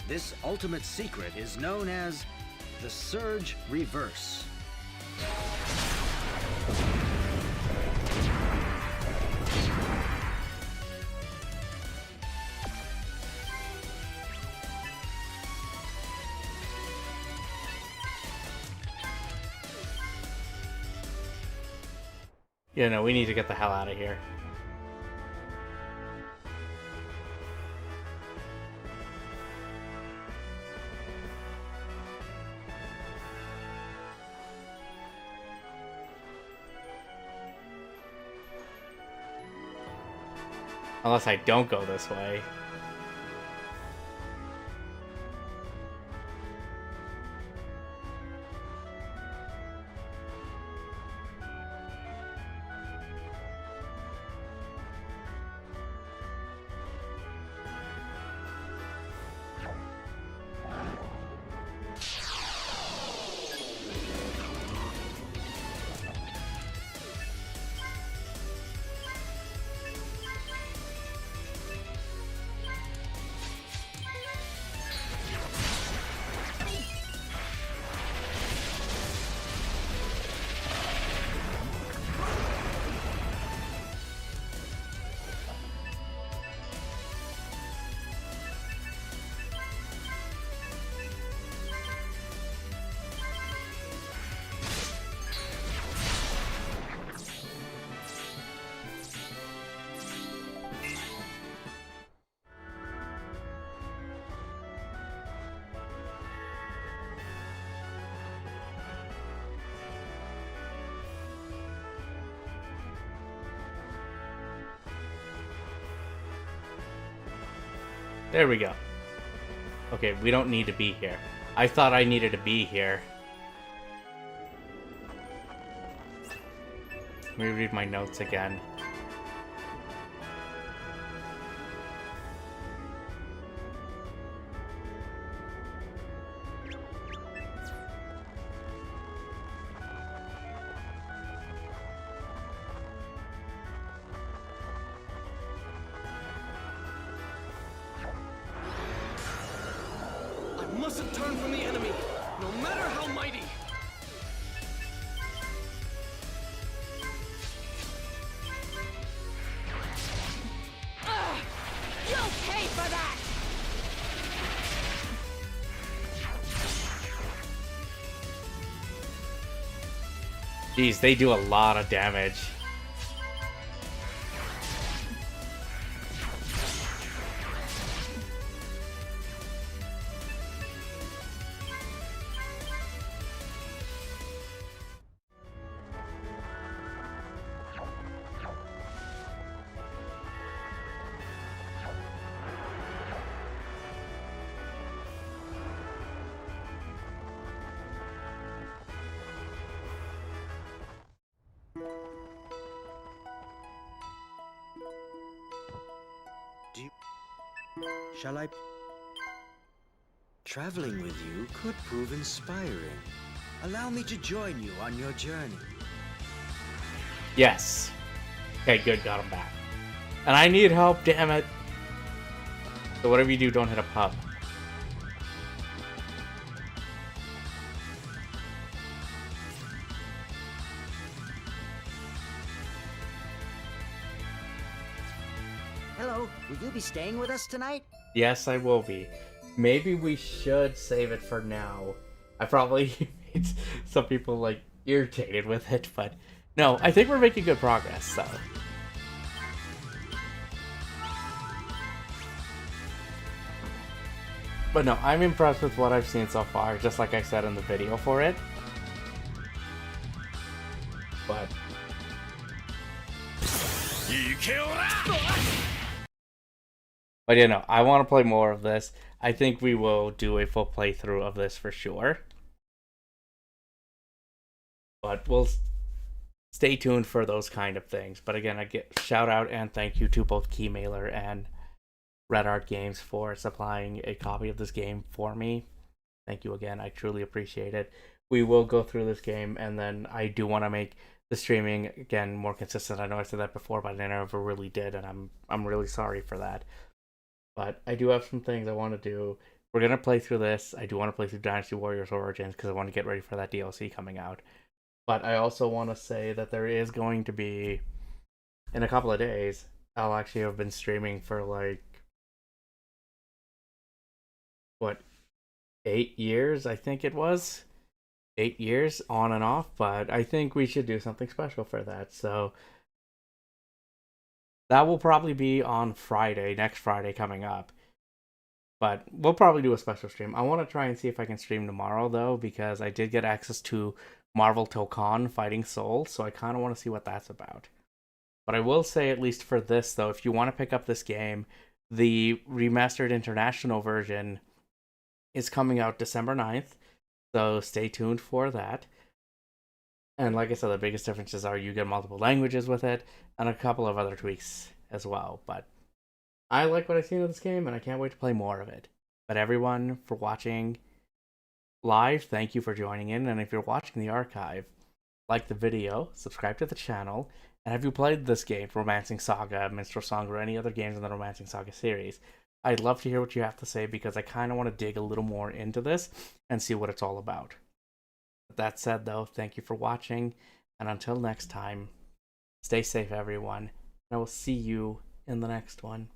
This ultimate secret is known as the surge reverse. Yeah, no, we need to get the hell out of here. Unless I don't go this way. There we go. Okay, we don't need to be here. I thought I needed to be here. Let me read my notes again. I mustn't turn from the enemy, no matter how mighty. You'll pay for that! Jeez, they do a lot of damage. Shall I? Traveling with you could prove inspiring. Allow me to join you on your journey. Yes. Okay, good, got him back. And I need help, damn it. So whatever you do, don't hit a pub. Hello, will you be staying with us tonight? Yes, I will be. Maybe we should save it for now. I probably made some people, like, irritated with it, but no, I think we're making good progress, so. But no, I'm impressed with what I've seen so far, just like I said in the video for it. But You kill that! But you know, I want to play more of this. I think we will do a full playthrough of this for sure. But we'll stay tuned for those kind of things. But again, I get shout out and thank you to both Keymailer and Red Art Games for supplying a copy of this game for me. Thank you again. I truly appreciate it. We will go through this game, and then I do want to make the streaming again more consistent. I know I said that before, but I never really did, and I'm really sorry for that. But I do have some things I want to do. We're going to play through this. I do want to play through Dynasty Warriors Origins because I want to get ready for that DLC coming out. But I also want to say that there is going to be, in a couple of days, I'll actually have been streaming for like, 8 years, I think it was. 8 years on and off, but I think we should do something special for that. So that will probably be on Friday, next Friday coming up. But we'll probably do a special stream. I want to try and see if I can stream tomorrow, though, because I did get access to Marvel Tokon Fighting Soul, so I kind of want to see what that's about. But I will say, at least for this, though, if you want to pick up this game, the remastered international version is coming out December 9th. So stay tuned for that. And like I said, the biggest differences are you get multiple languages with it and a couple of other tweaks as well. But I like what I've seen of this game, and I can't wait to play more of it. But everyone, for watching live, thank you for joining in. And if you're watching the archive, like the video, subscribe to the channel, and have you played this game, Romancing Saga, Minstrel Song, or any other games in the Romancing Saga series? I'd love to hear what you have to say, because I kind of want to dig a little more into this and see what it's all about. With that said, though, thank you for watching, and until next time, stay safe, everyone, and I will see you in the next one.